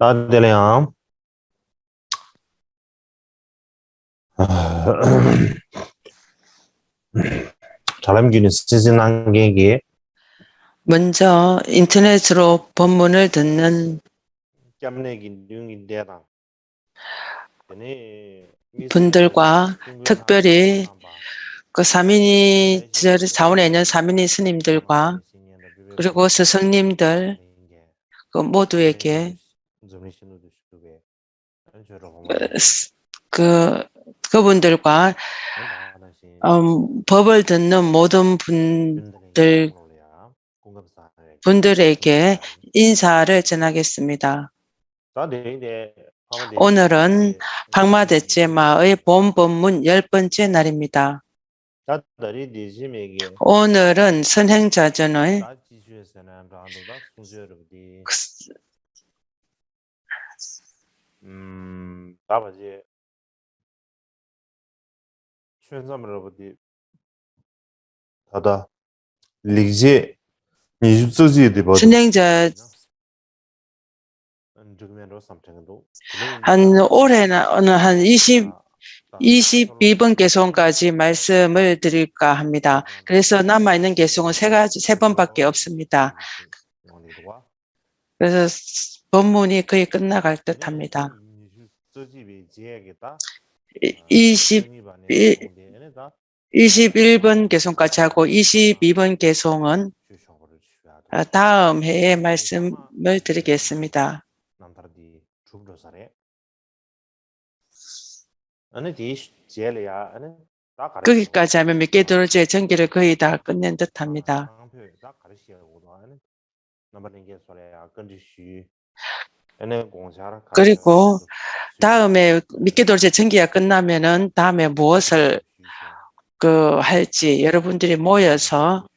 다들이야. 사람끼리 쓰지는 게 먼저 인터넷으로 본문을 듣는 분들과 특별히 그 사민이 자원에 있는 사민이 스님들과 그리고 스승님들 그 모두에게 그분들과 법을 듣는 모든 분들에게 인사를 전하겠습니다. 오늘은 방마대제마의 본법문 10번째 날입니다. 오늘은 선행자전의 선행자 올해는 한 22번 개송까지 말씀을 드릴까 합니다. 그래서 남아있는 개송은 세 번밖에 없습니다. 그래서 본문이 거의 끝나갈 듯 합니다. 21번 개송까지 하고 22번 개송은 다음 해에 말씀을 드리겠습니다. 거기까지 하면 미케도르제 전기를 거의 다 끝낸 듯합니다. 그리고 다음에 미케도르제 전기가 끝나면은 다음에 무엇을 할지 여러분들이 모여서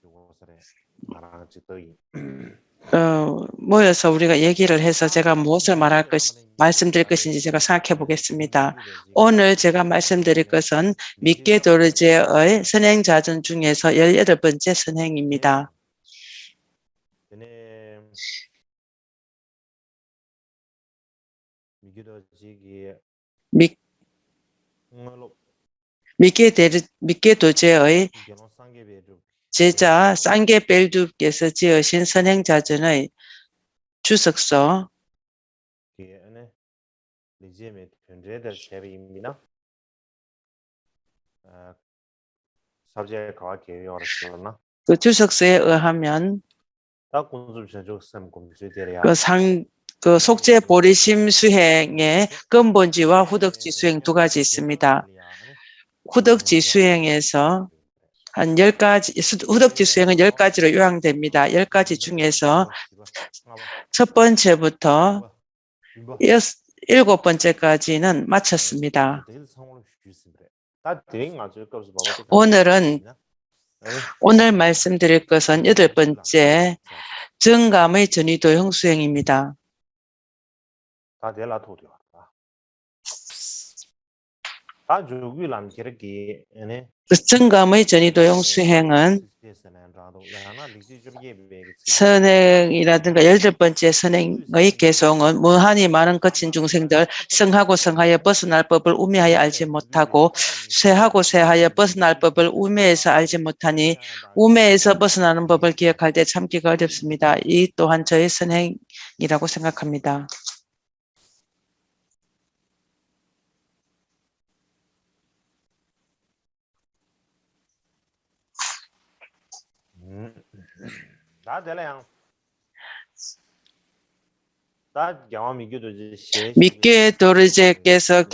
우리가 얘기를 해서 제가 무엇을 말씀드릴 것인지 제가 생각해 보겠습니다. 오늘 제가 말씀드릴 것은 미케도르제의 선행자전 중에서 18번째 선행입니다. 미케도제의 제자 쌍게벨두께서 지으신 선행자전의 주석서 그 주석서에 의하면 속죄 보리심 수행의 근본지와 후덕지 수행 두 가지 있습니다. 후덕지 수행에서 한 10가지, 후덕지 수행은 10가지로 요약됩니다. 10가지 중에서 첫 번째부터 7번째까지는 마쳤습니다. 오늘 말씀드릴 것은 8번째 정감의 전의도 형수행입니다. 정감의 전의도용 수행은 선행이라든가 18번째 선행의 개송은 무한히 많은 거친 중생들 성하고 성하여 벗어날 법을 우매하여 알지 못하고 쇠하고 쇠하여 벗어날 법을 우매에서 알지 못하니 우매에서 벗어나는 법을 기억할 때 참기가 어렵습니다. 이 또한 저의 선행이라고 생각합니다. 미케도르제께서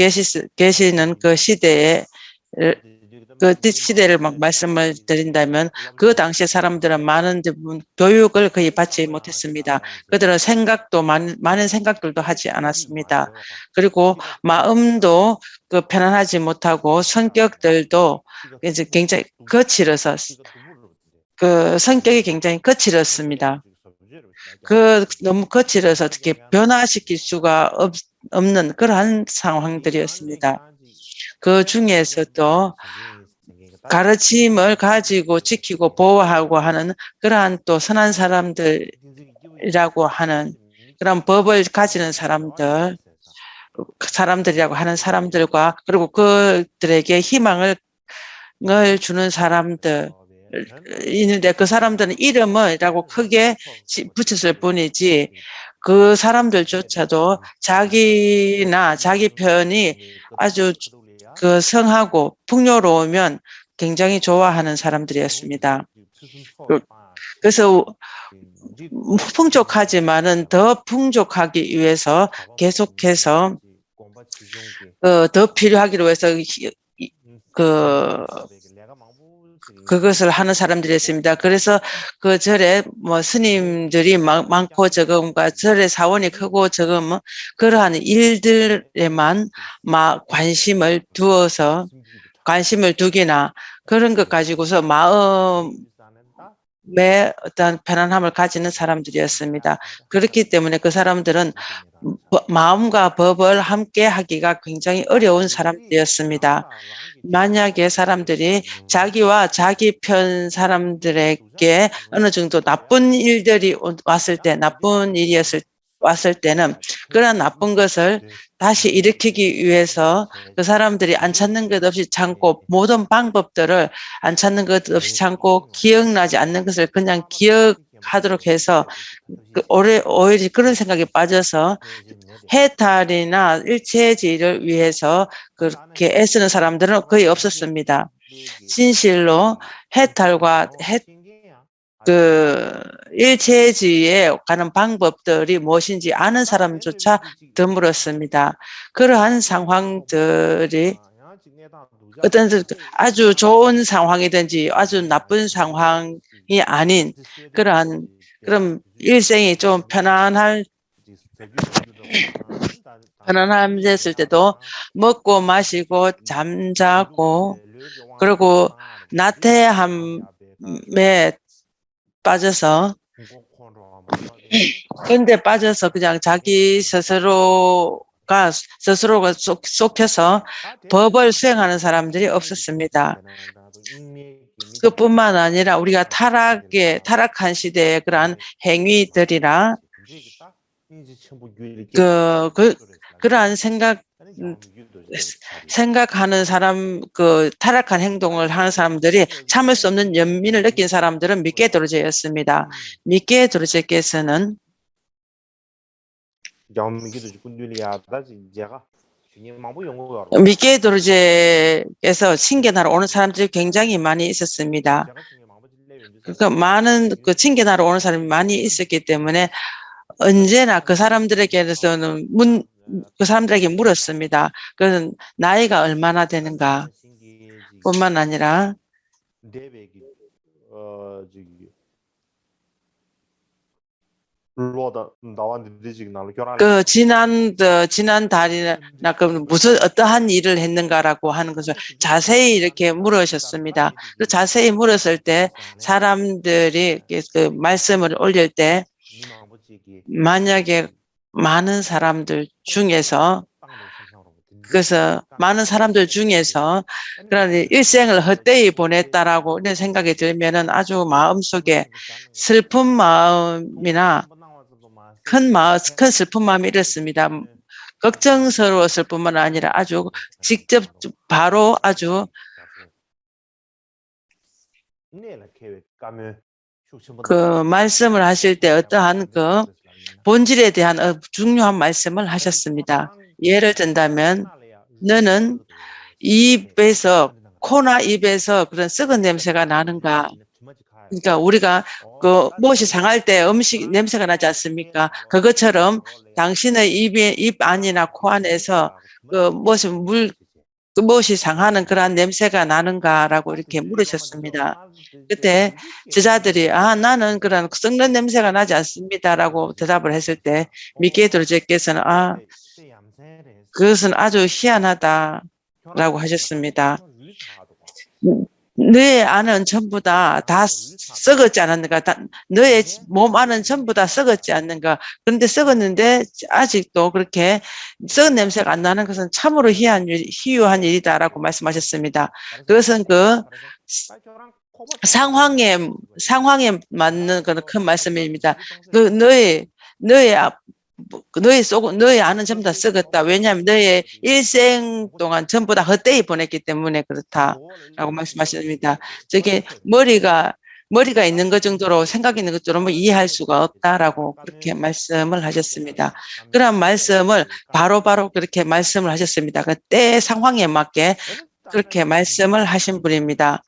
계시는 그 시대에 시대를 막 말씀을 드린다면 그 당시 사람들은 많은 교육을 거의 받지 못했습니다. 그들은 많은 생각들도 하지 않았습니다. 그리고 마음도 편안하지 못하고 성격들도 이제 굉장히 거칠어서 성격이 굉장히 거칠었습니다. 너무 거칠어서 어떻게 변화시킬 수가 없는 그러한 상황들이었습니다. 그 중에서도 가르침을 가지고 지키고 보호하고 하는 그러한 또 선한 사람들이라고 하는 그런 법을 가지는 사람들이라고 하는 사람들과 그리고 그들에게 희망을 주는 사람들 있는데 그 사람들은 이름이라고 크게 붙였을 뿐이지 그 사람들조차도 자기나 자기 편이 아주 그 성하고 풍요로우면 굉장히 좋아하는 사람들이었습니다. 그래서 풍족하지만은 더 풍족하기 위해서 계속해서 더 필요하기로 해서 그것을 하는 사람들이었습니다. 그래서 그 절에 뭐 스님들이 많고 적음과 절의 사원이 크고 적음은 그러한 일들에만 관심을 두기나 그런 것 가지고서 마음의 어떤 편안함을 가지는 사람들이었습니다. 그렇기 때문에 그 사람들은 마음과 법을 함께 하기가 굉장히 어려운 사람들이었습니다. 만약에 사람들이 자기와 자기 편 사람들에게 어느 정도 나쁜 일들이 왔을 때는 그런 나쁜 것을 다시 일으키기 위해서 그 사람들이 안 찾는 것 없이 참고 모든 방법들을 안 찾는 것 없이 참고 기억나지 않는 것을 그냥 기억하도록 해서 오히려 그런 생각에 빠져서 해탈이나 일체지를 위해서 그렇게 애쓰는 사람들은 거의 없었습니다. 진실로 해탈과 일체지에 가는 방법들이 무엇인지 아는 사람조차 드물었습니다. 그러한 상황들이 어떤 아주 좋은 상황이든지 아주 나쁜 상황이 아닌 그런 일생이 좀 편안함됐을 때도 먹고 마시고 잠자고 그리고 나태함에 빠져서 그냥 자기 스스로가 속혀서 법을 수행하는 사람들이 없었습니다. 그뿐만 아니라 우리가 타락한 시대의 그러한 행위들이라 그러한 생각하는 사람, 타락한 행동을 하는 사람들이 참을 수 없는 연민을 느낀 사람들은 미케도르제였습니다. 미케도르제께서는 미케도르제에서 칭견하러 오는 사람들이 굉장히 많이 있었습니다. 그러니까 많은 칭견하러 오는 사람이 많이 있었기 때문에 언제나 그 사람들에게 물었습니다. 그는 나이가 얼마나 되는가 뿐만 아니라 지난 달이나 무슨 어떠한 일을 했는가라고 하는 것을 자세히 이렇게 물으셨습니다. 그 자세히 물었을 때 사람들이 그 말씀을 올릴 때 만약에 많은 사람들 중에서 그런 일생을 헛되이 보냈다라고 이런 생각이 들면은 아주 마음속에 슬픈 마음이나 큰 슬픈 마음이 이렇습니다. 걱정스러웠을 뿐만 아니라 아주 직접 바로 아주 그 말씀을 하실 때 어떠한 그 본질에 대한 중요한 말씀을 하셨습니다. 예를 든다면 너는 코나 입에서 그런 썩은 냄새가 나는가? 그러니까 우리가 무엇이 상할 때 음식 냄새가 나지 않습니까? 그것처럼 당신의 입 안이나 코 안에서 무엇이 상하는 그러한 냄새가 나는가라고 이렇게 물으셨습니다. 그때 제자들이 나는 그런 썩는 냄새가 나지 않습니다라고 대답을 했을 때 미케도르제께서는 그것은 아주 희한하다라고 하셨습니다. 너의 안은 전부 다 썩었지 않았는가? 너의 몸 안은 전부 다 썩었지 않는가? 그런데 썩었는데 아직도 그렇게 썩은 냄새가 안 나는 것은 참으로 희유한 일이다라고 말씀하셨습니다. 그것은 상황에 맞는 그런 큰 말씀입니다. 너의 너희 아는 전부 다 썩었다. 왜냐하면 너의 일생 동안 전부 다 헛되이 보냈기 때문에 그렇다라고 말씀하십니다. 저게 머리가 있는 것 정도로 생각 있는 것 정도로 이해할 수가 없다라고 그렇게 말씀을 하셨습니다. 그런 말씀을 바로바로 그렇게 말씀을 하셨습니다. 그때 상황에 맞게 그렇게 말씀을 하신 분입니다.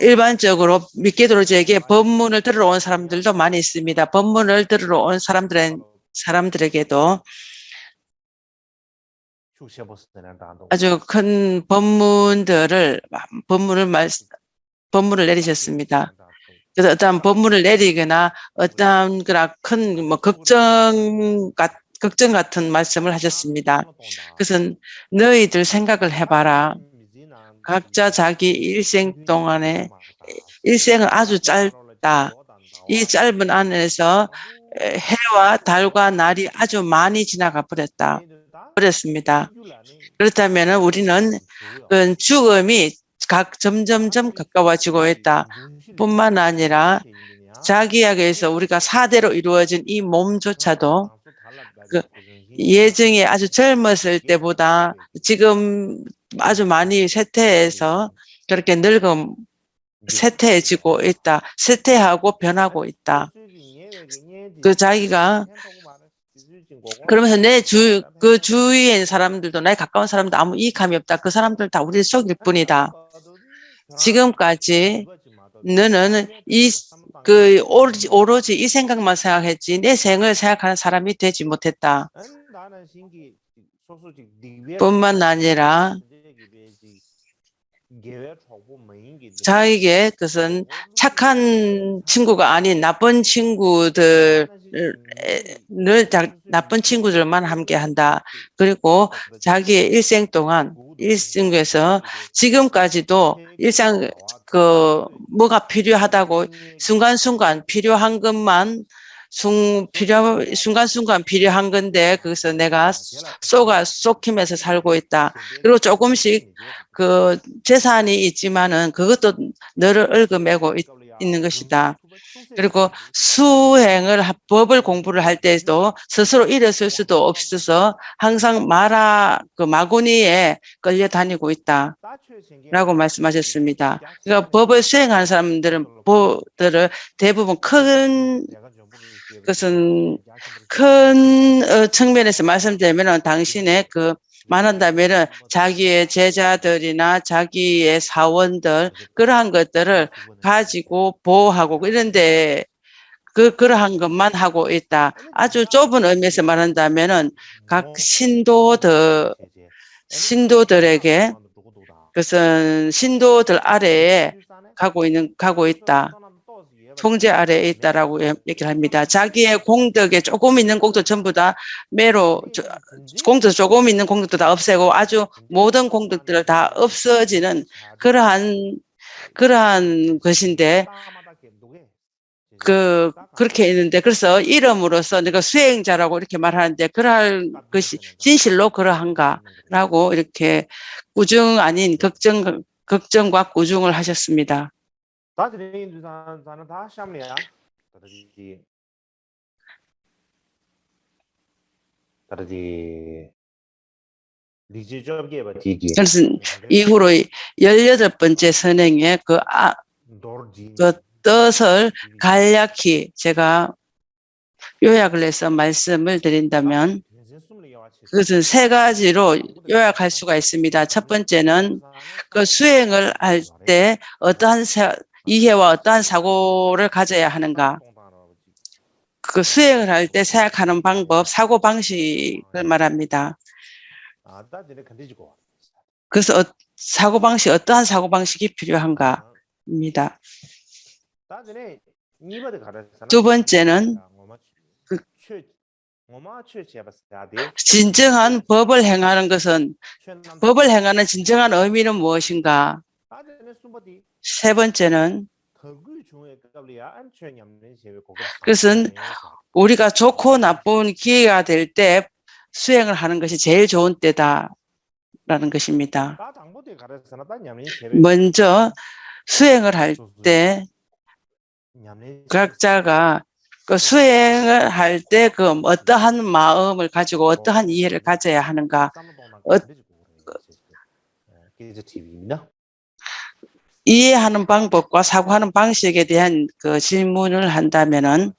일반적으로 믿기도록에게 법문을 들으러 온 사람들도 많이 있습니다. 법문을 들으러 온 사람들에게도 아주 큰 법문을 내리셨습니다. 그래서 어떤 법문을 내리거나 어떤 그런 큰 뭐 걱정 같은 말씀을 하셨습니다. 그래서 너희들 생각을 해봐라. 각자 자기 일생 동안에 일생은 아주 짧다. 이 짧은 안에서 해와 달과 날이 아주 많이 지나가 버렸습니다. 그렇다면 우리는 그 죽음이 점점점 가까워지고 있다. 뿐만 아니라 자기에게서 우리가 사대로 이루어진 이 몸조차도 그 예정에 아주 젊었을 때보다 지금 아주 많이 쇠퇴해서 그렇게 쇠퇴해지고 있다. 쇠퇴하고 변하고 있다. 그 자기가 그러면서 그 주위에 있는 사람들도 나에 가까운 사람도 아무 이익함이 없다. 그 사람들 다 우리를 속일 뿐이다. 지금까지 너는 오로지 이 생각만 생각했지 내 생을 생각하는 사람이 되지 못했다. 뿐만 아니라 자에게 그것은 착한 친구가 아닌 나쁜 친구들만 함께 한다. 그리고 자기의 일생 동안 일생에서 지금까지도 뭐가 필요하다고 순간순간 필요한 것만 순간순간 필요한 건데 그래서 내가 쏙히면서 살고 있다. 그리고 조금씩 그 재산이 있지만은 그것도 너를 얽어매고 있는 것이다. 그리고 법을 공부를 할 때도 스스로 일어설 수도 없어서 항상 마구니에 끌려다니고 있다. 라고 말씀하셨습니다. 그러니까 법을 수행하는 사람들은 대부분 큰 측면에서 말씀드리면 당신의 말한다면은 자기의 제자들이나 자기의 사원들 그러한 것들을 가지고 보호하고 이런데 그러한 것만 하고 있다. 아주 좁은 의미에서 말한다면은 각 신도들에게 그것은 신도들 아래에 가고 있다. 통제 아래에 있다라고 얘기를 합니다. 자기의 공덕에 조금 있는 공덕 전부 다 공덕 조금 있는 공덕도 다 없애고 아주 모든 공덕들을 다 없어지는 그러한 것인데 그렇게 있는데 그래서 이름으로서 내가 수행자라고 이렇게 말하는데 그러한 것이 진실로 그러한가라고 이렇게 꾸중 아닌 걱정과 꾸중을 하셨습니다. 그래서 이후로 18번째 선행의 그 뜻을 간략히 제가 요약을 해서 말씀을 드린다면 그것은 3가지로 요약할 수가 있습니다. 첫 번째는 그 수행을 할 때 어떠한 이해와 어떠한 사고를 가져야 하는가. 그 수행을 할 때 생각하는 방법, 사고 방식을 말합니다. 그래서 어떠한 사고 방식이 필요한가입니다. 두 번째는 진정한 법을 행하는 진정한 의미는 무엇인가? 세 번째는 그것은 우리가 좋고 나쁜 기회가 될 때 수행을 하는 것이 제일 좋은 때다라는 것입니다. 먼저 수행을 할 때 각자가 그 수행을 할 때 그 어떠한 마음을 가지고 어떠한 이해를 가져야 하는가, 이해하는 방법과 사고하는 방식에 대한 그 질문을 한다면은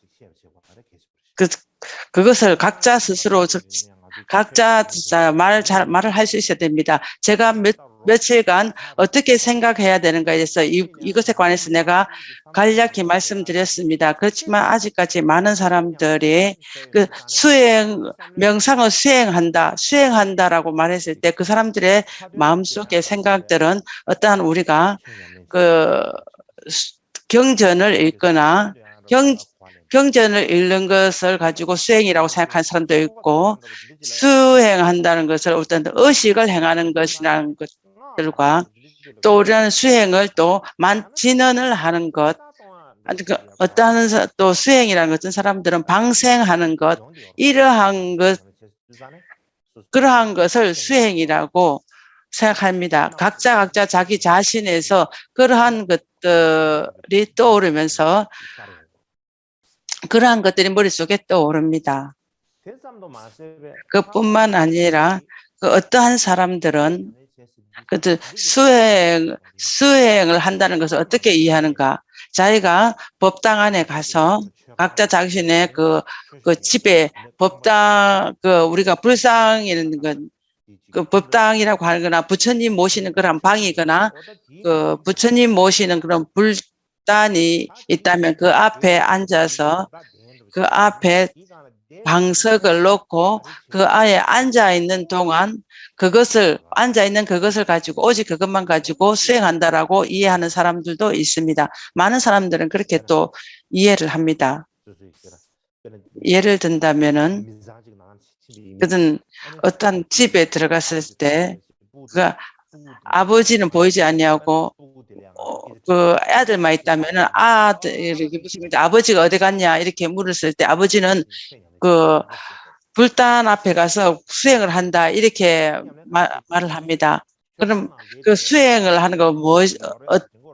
그것을 각자 스스로 각자 말을 할 수 있어야 됩니다. 제가 며칠간 어떻게 생각해야 되는가에 대해서 이것에 관해서 내가 간략히 말씀드렸습니다. 그렇지만 아직까지 많은 사람들이 그 명상을 수행한다라고 말했을 때 그 사람들의 마음속의 생각들은 어떠한 우리가 그 경전을 읽거나 경전을 읽는 것을 가지고 수행이라고 생각하는 사람도 있고, 수행한다는 것을 어떤 의식을 행하는 것이라는 것들과 또 우리는 수행을 또 진언을 하는 것, 어떠한 또 수행이라는 것은 사람들은 방생하는 것, 그러한 것을 수행이라고 생각합니다. 각자 자기 자신에서 그러한 것들이 떠오르면서 그러한 것들이 머릿속에 떠오릅니다. 그뿐만 아니라 어떠한 사람들은 수행을 한다는 것을 어떻게 이해하는가? 자기가 법당 안에 가서 각자 자신의 그 집에 법당, 우리가 불상이라는 건 그 법당이라고 하거나 부처님 모시는 그런 방이거나 부처님 모시는 그런 불단이 있다면 그 앞에 앉아서 그 앞에 방석을 놓고 그 안에 앉아 있는 동안 앉아 있는 그것을 가지고 오직 그것만 가지고 수행한다라고 이해하는 사람들도 있습니다. 많은 사람들은 그렇게 또 이해를 합니다. 예를 든다면은 그든 어떤 집에 들어갔을 때 그 아버지는 보이지 않냐고 그 아들만 있다면은 아들이 묻습니다. 아버지가 어디 갔냐 이렇게 물었을 때 아버지는 그 불단 앞에 가서 수행을 한다 이렇게 말을 합니다. 그럼 그 수행을 하는 거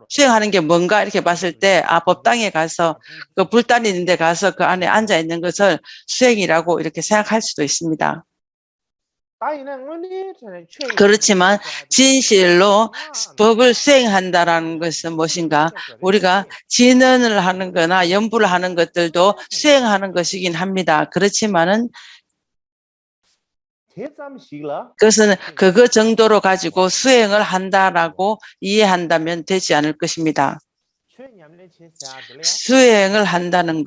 수행하는 게 뭔가 이렇게 봤을 때 법당에 가서 그 불단이 있는데 가서 그 안에 앉아 있는 것을 수행이라고 이렇게 생각할 수도 있습니다. 그렇지만 진실로 법을 수행한다라는 것은 무엇인가? 우리가 진언을 하는 거나 연부를 하는 것들도 수행하는 것이긴 합니다. 그렇지만은 그것은 그거 정도로 가지고 수행을 한다라고 이해한다면 되지 않을 것입니다. 수행을 한다는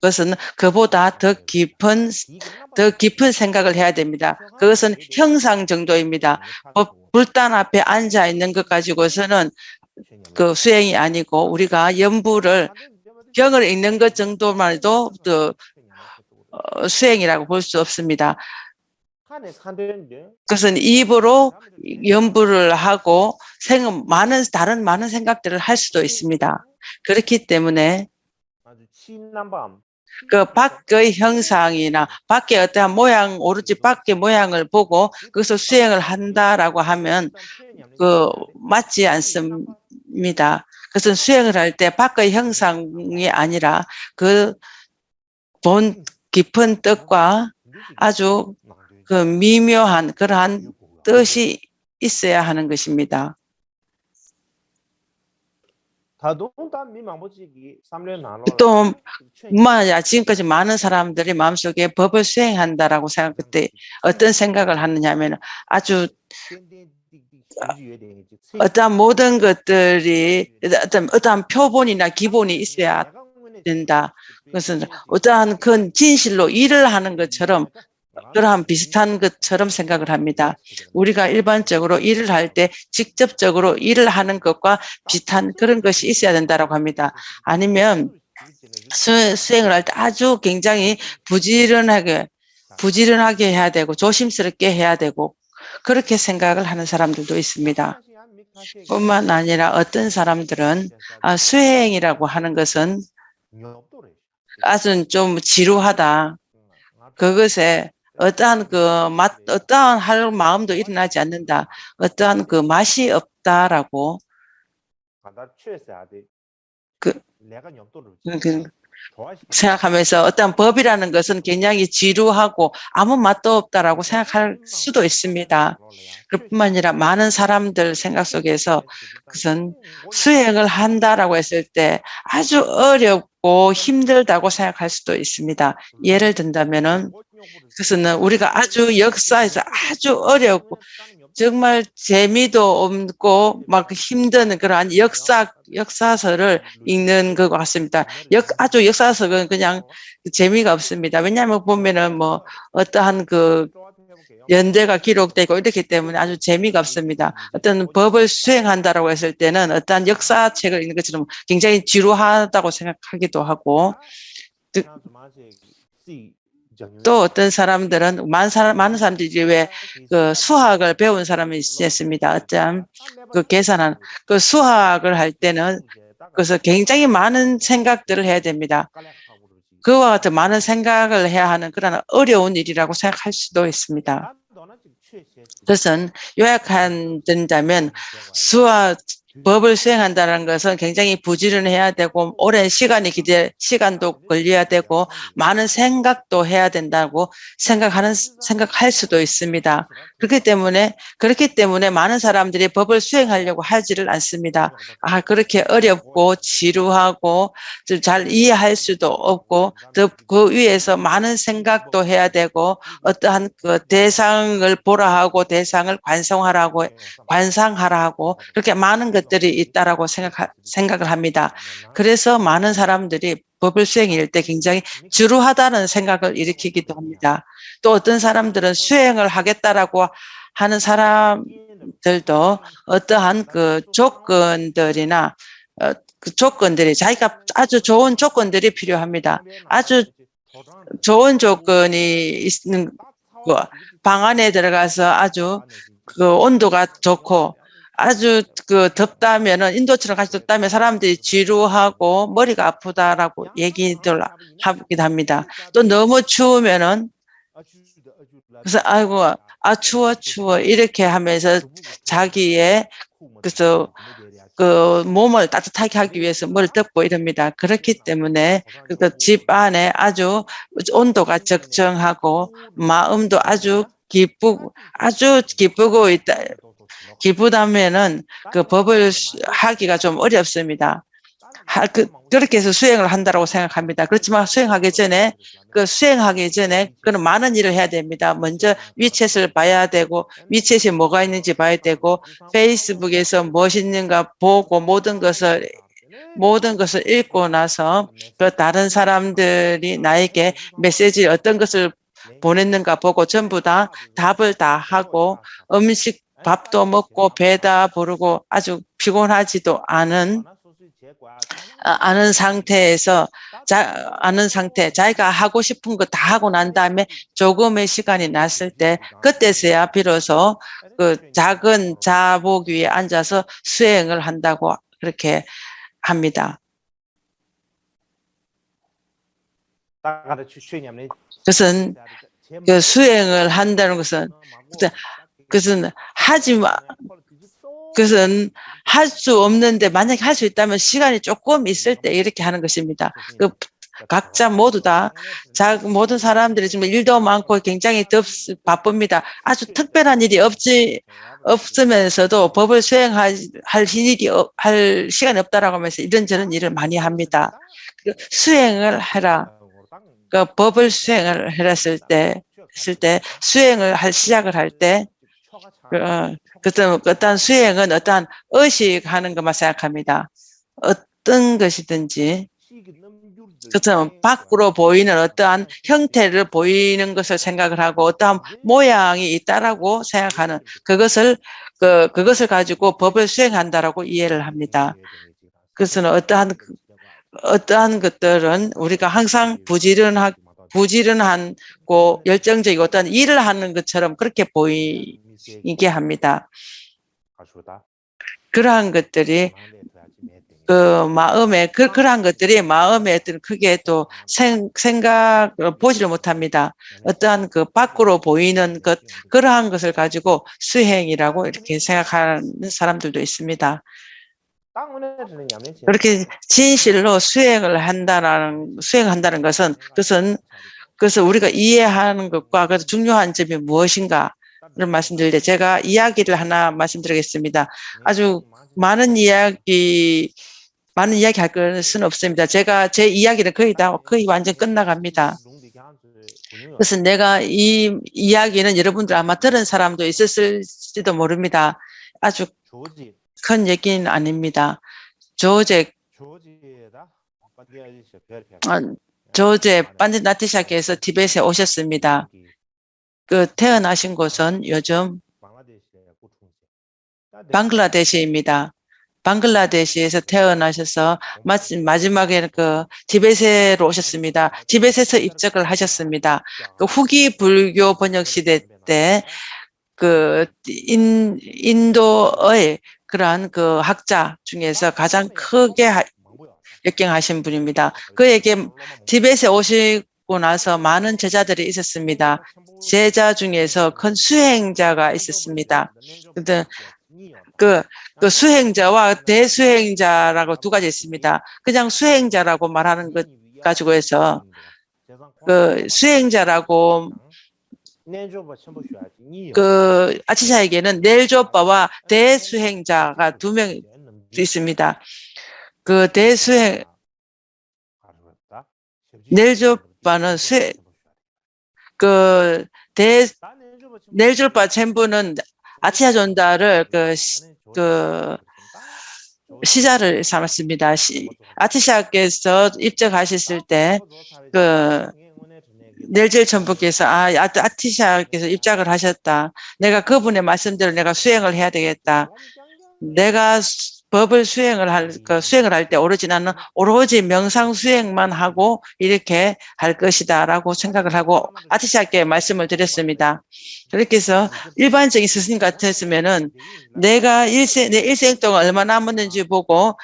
그것은 그보다 더 깊은 생각을 해야 됩니다. 그것은 형상 정도입니다. 불단 앞에 앉아 있는 것 가지고서는 그 수행이 아니고 우리가 연부를 경을 읽는 것 정도만 해도 수행이라고 볼 수 없습니다. 그것은 입으로 연부를 하고 다른 많은 생각들을 할 수도 있습니다. 그렇기 때문에 그 밖의 형상이나 밖에 어떠한 오로지 밖의 모양을 보고 그것을 수행을 한다라고 하면 맞지 않습니다. 그것은 수행을 할 때 밖의 형상이 아니라 그 본 깊은 뜻과 아주 그 미묘한 그러한 뜻이 있어야 하는 것입니다. 또 지금까지 많은 사람들이 마음속에 법을 수행한다라고 생각할 때 어떤 생각을 하느냐 하면 아주 어떠한 모든 것들이 어떠한 표본이나 기본이 있어야 된다. 그것은 어떠한 큰 진실로 일을 하는 것처럼 그러한 비슷한 것처럼 생각을 합니다. 우리가 일반적으로 일을 할 때 직접적으로 일을 하는 것과 비슷한 그런 것이 있어야 된다고 합니다. 아니면 수행을 할 때 아주 굉장히 부지런하게 해야 되고 조심스럽게 해야 되고 그렇게 생각을 하는 사람들도 있습니다. 뿐만 아니라 어떤 사람들은 수행이라고 하는 것은 아주 좀 지루하다. 그것에 어떠한 할 마음도 일어나지 않는다. 어떠한 그 맛이 없다라고 생각하면서 어떤 법이라는 것은 굉장히 지루하고 아무 맛도 없다라고 생각할 수도 있습니다. 그뿐만 아니라 많은 사람들 생각 속에서 그것은 수행을 한다라고 했을 때 아주 어렵고 힘들다고 생각할 수도 있습니다. 예를 든다면은 그것은 우리가 아주 역사에서 아주 어렵고 정말 재미도 없고 막 힘든 그러한 역사서를 읽는 것 같습니다. 아주 역사서는 그냥 재미가 없습니다. 왜냐하면 보면은 뭐 어떠한 그 연대가 기록되고 이렇기 때문에 아주 재미가 없습니다. 어떤 법을 수행한다라고 했을 때는 어떠한 역사책을 읽는 것처럼 굉장히 지루하다고 생각하기도 하고 또 어떤 사람들은 많은 사람들이 왜 그 수학을 배운 사람이 있습니다. 어떤 그 계산한 그 수학을 할 때는 그래서 굉장히 많은 생각들을 해야 됩니다. 그와 같은 많은 생각을 해야 하는 그런 어려운 일이라고 생각할 수도 있습니다. 그것은 요약한다면 수학 법을 수행한다는 것은 굉장히 부지런해야 되고 오랜 시간도 걸려야 되고 많은 생각도 해야 된다고 생각할 수도 있습니다. 그렇기 때문에 많은 사람들이 법을 수행하려고 하지를 않습니다. 그렇게 어렵고 지루하고 잘 이해할 수도 없고 그 위에서 많은 생각도 해야 되고 어떠한 그 대상을 보라 하고 대상을 관상하라 하고 그렇게 많은 것들이 있다라고 생각을 합니다. 그래서 많은 사람들이 법을 수행할 때 굉장히 지루하다는 생각을 일으키기도 합니다. 또 어떤 사람들은 수행을 하겠다라고 하는 사람들도 어떠한 그 조건들이나 그 조건들이 자기가 아주 좋은 조건들이 필요합니다. 아주 좋은 조건이 있는 방 안에 들어가서 아주 그 온도가 좋고 아주 그 덥다면은 인도처럼 같이 덥다면 사람들이 지루하고 머리가 아프다라고 얘기들 하기도 합니다. 또 너무 추우면은 그래서 아이고 추워 이렇게 하면서 자기의 그래서 그 몸을 따뜻하게 하기 위해서 뭘 덮고 이럽니다. 그렇기 때문에 그 집 안에 아주 온도가 적정하고 마음도 아주 기쁘고 있다. 기쁘다면은 그 법을 하기가 좀 어렵습니다. 그렇게 해서 수행을 한다고 생각합니다. 그렇지만 수행하기 전에 그런 많은 일을 해야 됩니다. 먼저 위챗을 봐야 되고 위챗이 뭐가 있는지 봐야 되고 페이스북에서 무엇이 있는가 보고 모든 것을 읽고 나서 그 다른 사람들이 나에게 메시지 어떤 것을 보냈는가 보고 전부 다 답을 다 하고 밥도 먹고 배다 부르고 아주 피곤하지도 않은 자기가 하고 싶은 거 다 하고 난 다음에 조금의 시간이 났을 때 그때서야 비로소 그 작은 자복 위에 앉아서 수행을 한다고 그렇게 합니다. 그것은 그 수행을 한다는 것은 그것은 할 수 없는데 만약에 할 수 있다면 시간이 조금 있을 때 이렇게 하는 것입니다. 각자 모두 다 모든 사람들이 지금 일도 많고 굉장히 바쁩니다. 아주 특별한 일이 없으면서도 법을 수행할 시간이 없다라고 하면서 이런저런 일을 많이 합니다. 수행을 해라. 그 법을 수행을 했을 때 수행을 시작을 할 때 어떤 수행은 어떠한 의식하는 것만 생각합니다. 어떤 것이든지 그것은 밖으로 보이는 어떠한 형태를 보이는 것을 생각을 하고 어떠한 모양이 있다라고 생각하는 그것을 가지고 법을 수행한다라고 이해를 합니다. 그것은 어떠한 것들은 우리가 항상 부지런하고 열정적이고 어떤 일을 하는 것처럼 그렇게 보이게 합니다. 그러한 것들이 그러한 것들이 마음에 크게 또 생각을 보지를 못합니다. 어떠한 그 밖으로 보이는 그러한 것을 가지고 수행이라고 이렇게 생각하는 사람들도 있습니다. 그렇게 진실로 수행한다는 것은 그것을 우리가 이해하는 것과 그 중요한 점이 무엇인가를 말씀드릴 때 제가 이야기를 하나 말씀드리겠습니다. 아주 많은 이야기 할 것은 없습니다. 제 이야기는 거의 완전 끝나갑니다. 그래서 내가 이 이야기는 여러분들 아마 들은 사람도 있었을지도 모릅니다. 아주 큰 얘기는 아닙니다. 조제 반디 나티샤께서 티벳에 오셨습니다. 그 태어나신 곳은 요즘 방글라데시입니다. 방글라데시에서 태어나셔서 마지막에 그 티벳으로 오셨습니다. 티벳에서 입적을 하셨습니다. 그 후기 불교 번역 시대 때 그 인도의 그러한 그 학자 중에서 가장 크게 역경하신 분입니다. 그에게 티벳에 오시고 나서 많은 제자들이 있었습니다. 제자 중에서 큰 수행자가 있었습니다. 그 수행자와 대수행자라고 두 가지 있습니다. 그냥 수행자라고 말하는 것 가지고 해서 그 수행자라고 그 아치샤에게는 넬조빠와 대수행자가 두 명 있습니다. 그 넬조빠는 넬조빠 전부는 아치하 존다를 그 시자를 삼았습니다. 아치샤께서 입적하셨을 때 그 넬젤 전부께서 아티샤께서 입장을 하셨다. 내가 그분의 말씀대로 내가 수행을 해야 되겠다. 내가 법을 수행을 할 때 오로지 명상 수행만 하고 이렇게 할 것이다라고 생각을 하고 아티샤께 말씀을 드렸습니다. 그렇게 해서 일반적인 스승님 같았으면은 내 일생 동안 얼마 남았는지 보고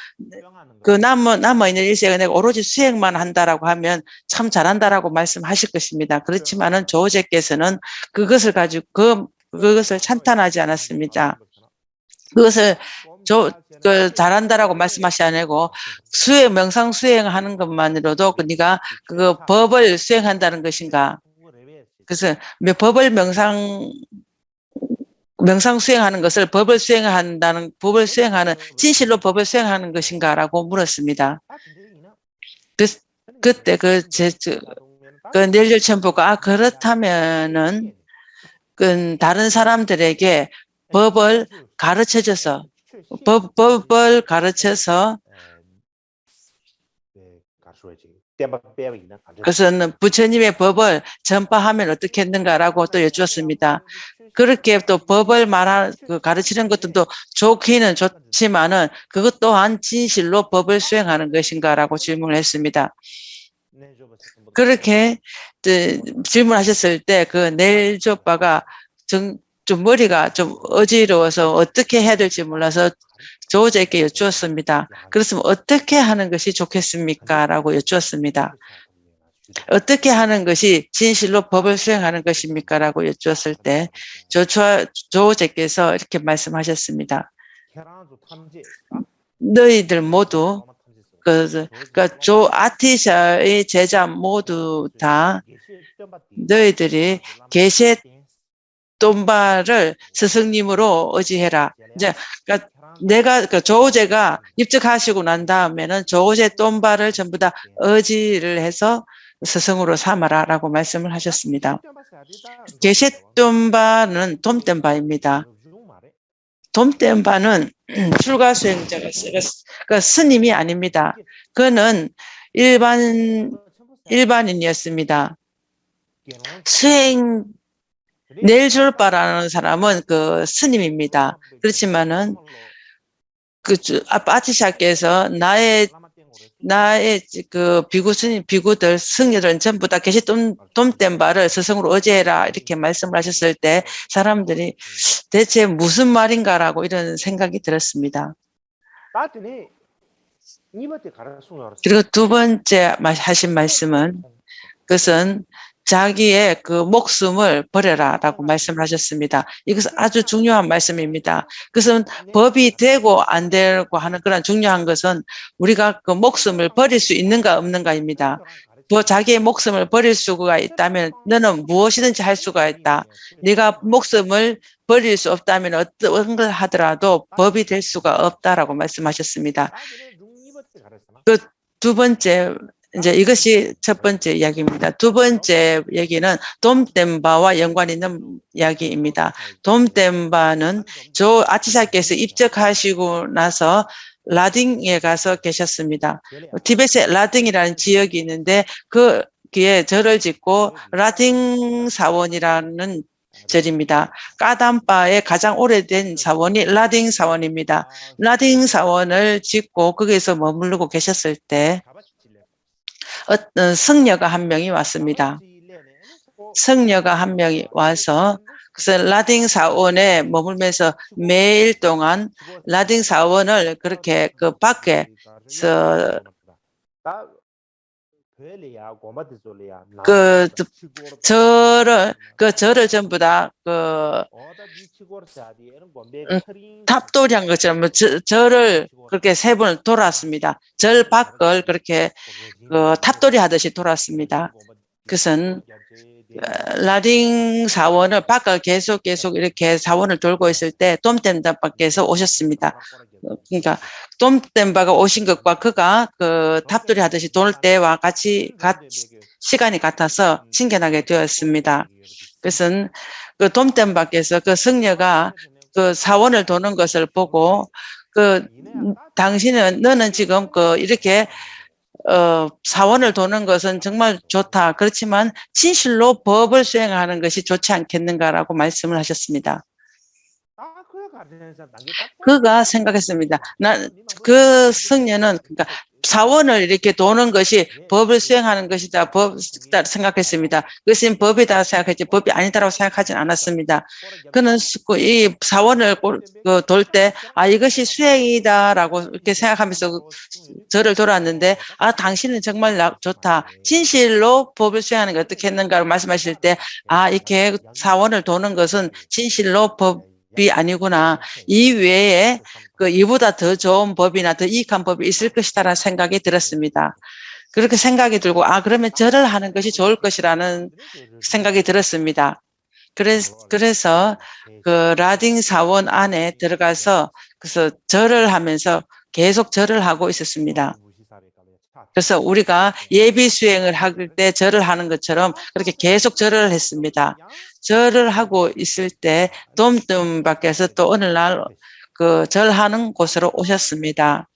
그 남아있는 일생을 내가 오로지 수행만 한다라고 하면 참 잘한다라고 말씀하실 것입니다. 그렇지만은 조제께서는 그것을 가지고 그것을 찬탄하지 않았습니다. 그것을 잘한다라고 말씀하시 아니고 명상 수행하는 것만으로도 네가 그 법을 수행한다는 것인가? 그래서 법을 명상 수행하는 것을 법을 수행하는 진실로 법을 수행하는 것인가라고 물었습니다. 그때 그 넬젤 천부가 그렇다면은 그 다른 사람들에게 법을 가르쳐줘서 법을 가르쳐서 그것은 부처님의 법을 전파하면 어떻겠는가라고 또 여쭈었습니다. 그렇게 또 법을 가르치는 것도 또 좋기는 좋지만은 그것 또한 진실로 법을 수행하는 것인가라고 질문을 했습니다. 그렇게 질문하셨을 때 그 넬조빠가 좀 머리가 좀 어지러워서 어떻게 해야 될지 몰라서 조제에게 여쭈었습니다. 그렇으면 어떻게 하는 것이 좋겠습니까? 라고 여쭈었습니다. 어떻게 하는 것이 진실로 법을 수행하는 것입니까? 라고 여쭈었을 때 조제께서 이렇게 말씀하셨습니다. 너희들 모두 아티샤의 제자 모두 다 너희들이 게셋 똠바를 스승님으로 의지해라. 이제 내가 조제가 입적하시고 난 다음에는 조제 똠바를 전부 다 의지를 해서 스승으로 삼아라라고 말씀을 하셨습니다. 게셋 똠바는 돔똠바입니다. 돔똠바는 출가 수행자가 스님이 아닙니다. 그는 일반인이었습니다. 넬졸바라는 사람은 그 스님입니다. 그렇지만은 아티샤께서 나의 그 비구들, 승려들은 전부 다 게시 돔똠바를 스승으로 의지해라 이렇게 말씀을 하셨을 때 사람들이 대체 무슨 말인가라고 이런 생각이 들었습니다. 그리고 두 번째 하신 말씀은 그것은 자기의 그 목숨을 버려라라고 말씀을 하셨습니다. 이것은 아주 중요한 말씀입니다. 그것은 법이 되고 안 되고 하는 그런 중요한 것은 우리가 그 목숨을 버릴 수 있는가 없는가입니다. 자기의 목숨을 버릴 수가 있다면 너는 무엇이든지 할 수가 있다. 네가 목숨을 버릴 수 없다면 어떤 걸 하더라도 법이 될 수가 없다라고 말씀하셨습니다. 그 두 번째, 이제 이것이 첫 번째 이야기입니다. 두 번째 얘기는 돔댐바와 연관 있는 이야기입니다. 돔댐바는 조 아치사께서 입적하시고 나서 라딩에 가서 계셨습니다. 티베트의 라딩이라는 지역이 있는데 거기에 절을 짓고 라딩 사원이라는 절입니다. 까담바의 가장 오래된 사원이 라딩 사원입니다. 라딩 사원을 짓고 거기에서 머무르고 계셨을 때 어떤 성녀가 한 명이 왔습니다. 성녀가 한 명이 와서 그래서 라딩 사원에 머물면서 매일 동안 라딩 사원을 그렇게 그 밖에서 그 절을 전부 다 탑돌이한 것처럼 절을 그렇게 세 번을 돌았습니다. 절 밖을 그렇게 탑돌이 하듯이 돌았습니다. 그것은 라딩 사원을 밖을 계속 이렇게 사원을 돌고 있을 때 돔댐바께서 오셨습니다. 그러니까 돔댐바가 오신 것과 그가 그 탑돌이 하듯이 돌 때와 같이 시간이 같아서 친견하게 되었습니다. 그것은 그 돔댐바께서 그 성녀가 그 사원을 도는 것을 보고 너는 지금 이렇게 사원을 도는 것은 정말 좋다. 그렇지만 진실로 법을 수행하는 것이 좋지 않겠는가라고 말씀을 하셨습니다. 그가 생각했습니다. 그 성녀는 그러니까 사원을 이렇게 도는 것이 법을 수행하는 것이다. 생각했습니다. 그것은 법이다 생각했지 법이 아니다라고 생각하진 않았습니다. 그는 이 사원을 돌 때 이것이 수행이다라고 이렇게 생각하면서 절을 돌았는데 당신은 정말 좋다. 진실로 법을 수행하는 게 어떻게 했는가를 말씀하실 때 이렇게 사원을 도는 것은 진실로 법이 아니구나. 이 외에 이보다 더 좋은 법이나 더 이익한 법이 있을 것이다라는 생각이 들었습니다. 그렇게 생각이 들고 그러면 절을 하는 것이 좋을 것이라는 생각이 들었습니다. 그래서 그 라딩 사원 안에 들어가서 그래서 절을 하면서 계속 절을 하고 있었습니다. 그래서 우리가 예비 수행을 할 때 절을 하는 것처럼 그렇게 계속 절을 했습니다. 절을 하고 있을 때 돔뜸밖에서 또 어느 날 그 절하는 곳으로 오셨습니다.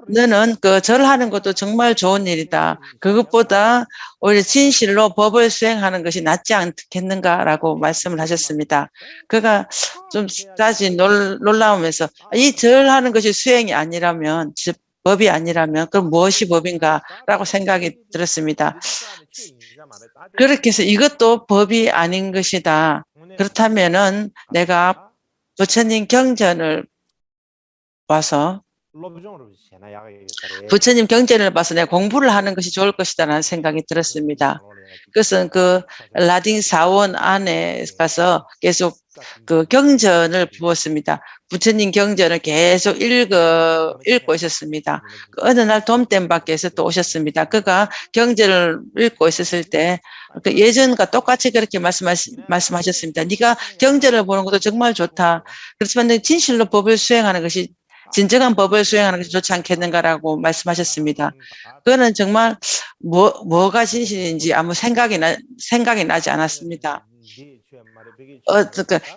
너는 그 절하는 것도 정말 좋은 일이다. 그것보다 오히려 진실로 법을 수행하는 것이 낫지 않겠는가라고 말씀을 하셨습니다. 그가 좀 다시 놀라우면서 이 절하는 것이 수행이 아니라면 법이 아니라면 그럼 무엇이 법인가라고 생각이 들었습니다. 그렇게 해서 이것도 법이 아닌 것이다. 그렇다면은 내가 부처님 경전을 봐서 내가 공부를 하는 것이 좋을 것이다라는 생각이 들었습니다. 그것은 그 라딩 사원 안에 가서 계속 그 경전을 부었습니다. 부처님 경전을 계속 읽고 있었습니다. 어느 날 돔댐바께서 또 오셨습니다. 그가 경전을 읽고 있었을 때 예전과 똑같이 그렇게 말씀하셨습니다. 네가 경전을 보는 것도 정말 좋다. 그렇지만 진실로 법을 수행하는 것이 진정한 법을 수행하는 것이 좋지 않겠는가라고 말씀하셨습니다. 그거는 정말 뭐가 진실인지 아무 생각이 나지 않았습니다.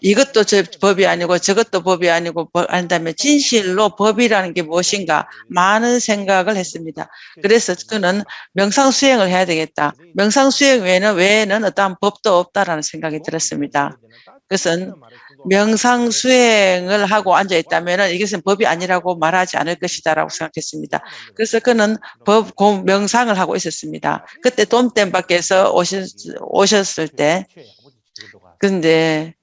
이것도 법이 아니고 저것도 법이 아니고 한다면 진실로 법이라는 게 무엇인가 많은 생각을 했습니다. 그래서 그는 명상 수행을 해야 되겠다. 명상 수행 외에는 어떠한 법도 없다라는 생각이 들었습니다. 그것은 명상 수행을 하고 앉아 있다면 이것은 법이 아니라고 말하지 않을 것이다라고 생각했습니다. 그래서 그는 명상을 하고 있었습니다. 그때 돔댐바께서 오셨을 때 근데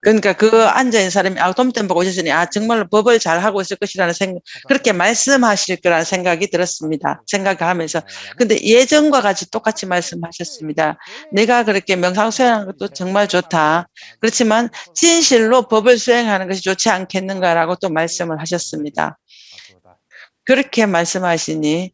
그러니까 그 앉아있는 사람이 돔댐 보고 오셨으니 정말로 법을 잘 하고 있을 것이라는 생각, 그렇게 말씀하실 거라는 생각이 들었습니다. 생각하면서. 근데 예전과 같이 똑같이 말씀하셨습니다. 내가 그렇게 명상 수행하는 것도 정말 좋다. 그렇지만 진실로 법을 수행하는 것이 좋지 않겠는가라고 또 말씀을 하셨습니다. 그렇게 말씀하시니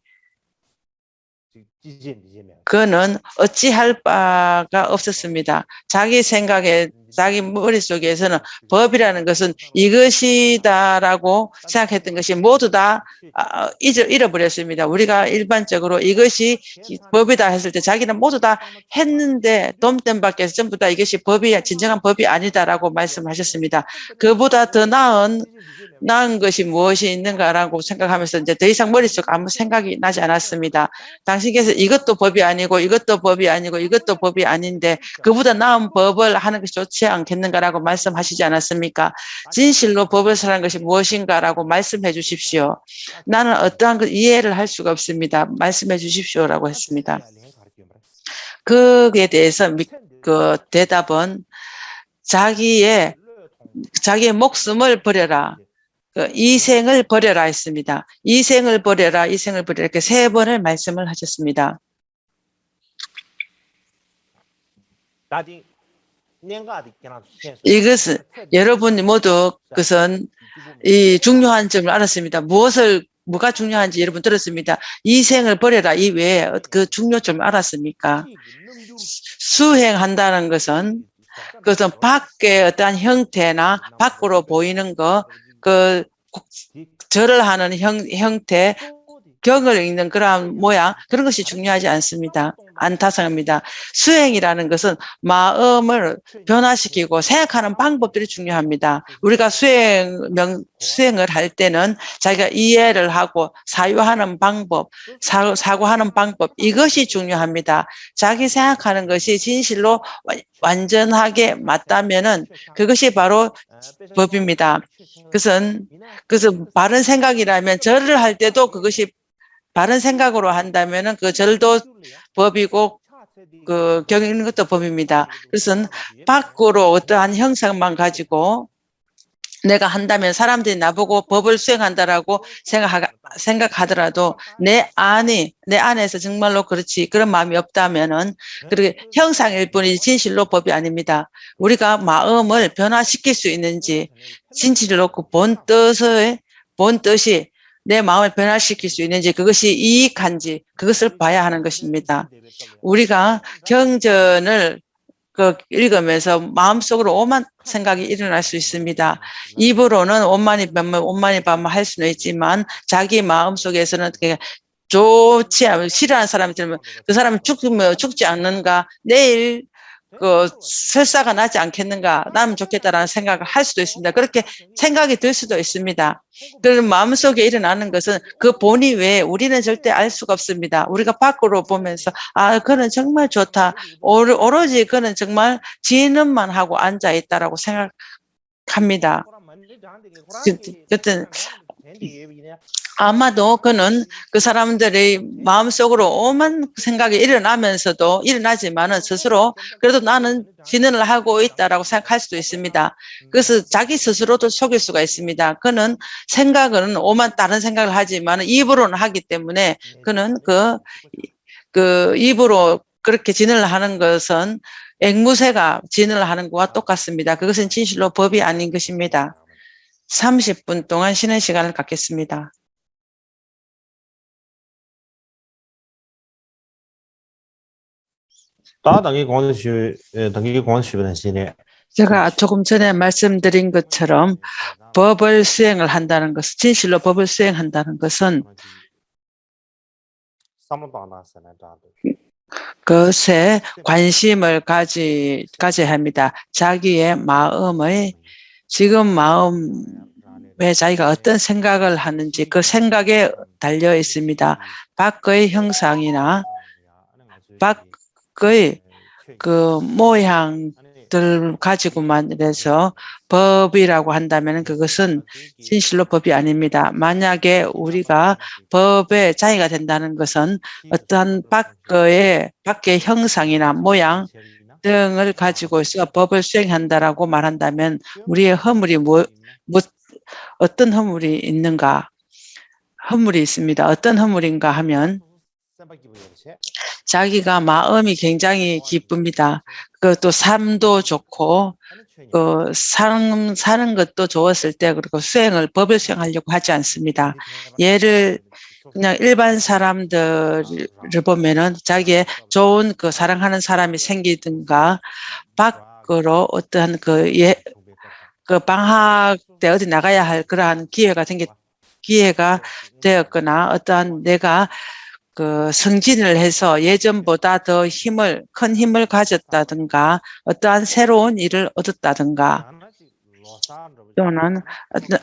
그는 어찌할 바가 없었습니다. 자기 생각에, 자기 머릿속에서는 법이라는 것은 이것이다라고 생각했던 것이 모두 다 잃어버렸습니다. 우리가 일반적으로 이것이 법이다 했을 때 자기는 모두 다 했는데 돔댐 밖에서 전부 다 이것이 법이, 진정한 법이 아니다라고 말씀하셨습니다. 그보다 더 나은 것이 무엇이 있는가라고 생각하면서 이제 더 이상 머릿속 아무 생각이 나지 않았습니다. 당신께서 이것도 법이 아니고 이것도 법이 아니고 이것도 법이 아닌데 그보다 나은 법을 하는 것이 좋지 않겠는가라고 말씀하시지 않았습니까? 진실로 법을 사는 것이 무엇인가라고 말씀해 주십시오. 나는 어떠한 걸 이해를 할 수가 없습니다. 말씀해 주십시오라고 했습니다. 그에 대해서 그 대답은 자기의 목숨을 버려라. 이생을 버려라 했습니다. 이생을 버려라, 이생을 버려라 이렇게 3번을 말씀을 하셨습니다. 이것은 여러분 모두 그것은 이 중요한 점을 알았습니다. 뭐가 중요한지 여러분 들었습니다. 이생을 버려라 이외에 그 중요점을 알았습니까? 수행한다는 것은 밖에 어떠한 형태나 밖으로 보이는 절을 하는 형태, 경을 읽는 그런 모양, 그런 것이 중요하지 않다성합니다. 수행이라는 것은 마음을 변화시키고 생각하는 방법들이 중요합니다. 우리가 수행을 할 때는 자기가 이해를 하고 사유하는 방법, 사고하는 방법, 이것이 중요합니다. 자기 생각하는 것이 진실로 완전하게 맞다면은 그것이 바로 법입니다. 그래서 바른 생각이라면 절을 할 때도 그것이 바른 생각으로 한다면은 그 절도 법이고 그 경 읽는 것도 법입니다. 그래서 밖으로 어떠한 형상만 가지고 내가 한다면 사람들이 나보고 법을 수행한다라고 생각하더라도 내 안에서 정말로 그렇지 그런 마음이 없다면은 그렇게 형상일 뿐이지 진실로 법이 아닙니다. 우리가 마음을 변화시킬 수 있는지 진실로 그 본 뜻이 내 마음을 변화시킬 수 있는지 그것이 이익한지 그것을 봐야 하는 것입니다. 우리가 경전을 읽으면서 마음속으로 오만 생각이 일어날 수 있습니다. 입으로는 온만이 밤만 할 수는 있지만 자기 마음속에서는 좋지 않은 싫어하는 사람이 들으면 그 사람이 죽지 않는가 내일 설사가 나지 않겠는가 나면 좋겠다라는 생각을 할 수도 있습니다. 그렇게 생각이 들 수도 있습니다. 그런 마음속에 일어나는 것은 그 본의 외에 우리는 절대 알 수가 없습니다. 우리가 밖으로 보면서 그는 정말 좋다. 오로지 그는 정말 진음만 하고 앉아있다라고 생각합니다. 아마도 그는 그 사람들의 마음속으로 오만 생각이 일어나지만은 스스로 그래도 나는 진언을 하고 있다라고 생각할 수도 있습니다. 그래서 자기 스스로도 속일 수가 있습니다. 그는 생각은 오만 다른 생각을 하지만 입으로는 하기 때문에 그는 그 입으로 그렇게 진언을 하는 것은 앵무새가 진언을 하는 것과 똑같습니다. 그것은 진실로 법이 아닌 것입니다. 30분 동안 쉬는 시간을 갖겠습니다. 제가 조금 전에 말씀드린 것처럼 법을 수행을 한다는 것은 진실로 법을 수행한다는 것은 그것에 관심을 가져야 합니다. 자기의 마음의 지금 마음에 자기가 어떤 생각을 하는지 그 생각에 달려 있습니다. 밖의 형상이나 밖의 그 모양들 가지고만 해서 법이라고 한다면 그것은 진실로 법이 아닙니다. 만약에 우리가 법의 자의가 된다는 것은 어떠한 밖의 형상이나 모양 등을 가지고서 법을 수행한다라고 말한다면 우리의 허물이 어떤 허물이 있는가? 허물이 있습니다. 어떤 허물인가 하면 자기가 마음이 굉장히 기쁩니다. 그것도 삶도 좋고 사는 것도 좋았을 때 그리고 법을 수행하려고 하지 않습니다. 예를 그냥 일반 사람들을 보면은 자기의 좋은 사랑하는 사람이 생기든가 밖으로 어떠한 그 방학 때 어디 나가야 할 그러한 기회가 되었거나 어떠한 내가 승진을 해서 예전보다 더 큰 힘을 가졌다든가 어떠한 새로운 일을 얻었다든가 또는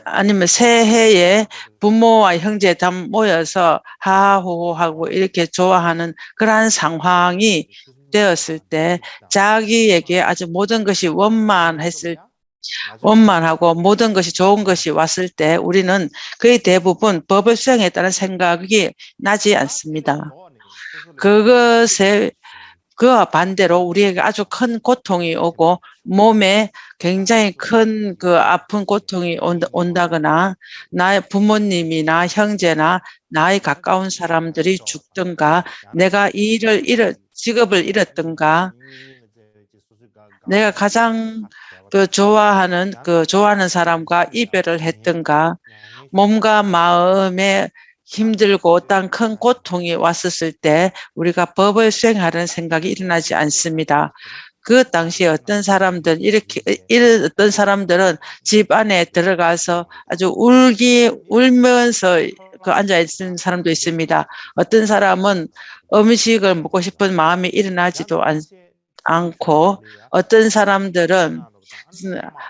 아니면 새해에 부모와 형제 다 모여서 하하호호하고 이렇게 좋아하는 그러한 상황이 되었을 때 자기에게 아주 모든 것이 원만하고 모든 것이 좋은 것이 왔을 때 우리는 거의 대부분 법을 수행했다는 생각이 나지 않습니다. 그와 반대로 우리에게 아주 큰 고통이 오고 몸에 굉장히 큰 아픈 고통이 온다거나 나의 부모님이나 형제나 나의 가까운 사람들이 죽든가 내가 직업을 잃었든가 내가 가장 좋아하는 사람과 이별을 했든가 몸과 마음에 힘들고 어떤 큰 고통이 왔었을 때 우리가 법을 수행하려는 생각이 일어나지 않습니다. 그 당시에 어떤 사람들은 집 안에 들어가서 아주 울면서 앉아 있는 사람도 있습니다. 어떤 사람은 음식을 먹고 싶은 마음이 일어나지도 않고 어떤 사람들은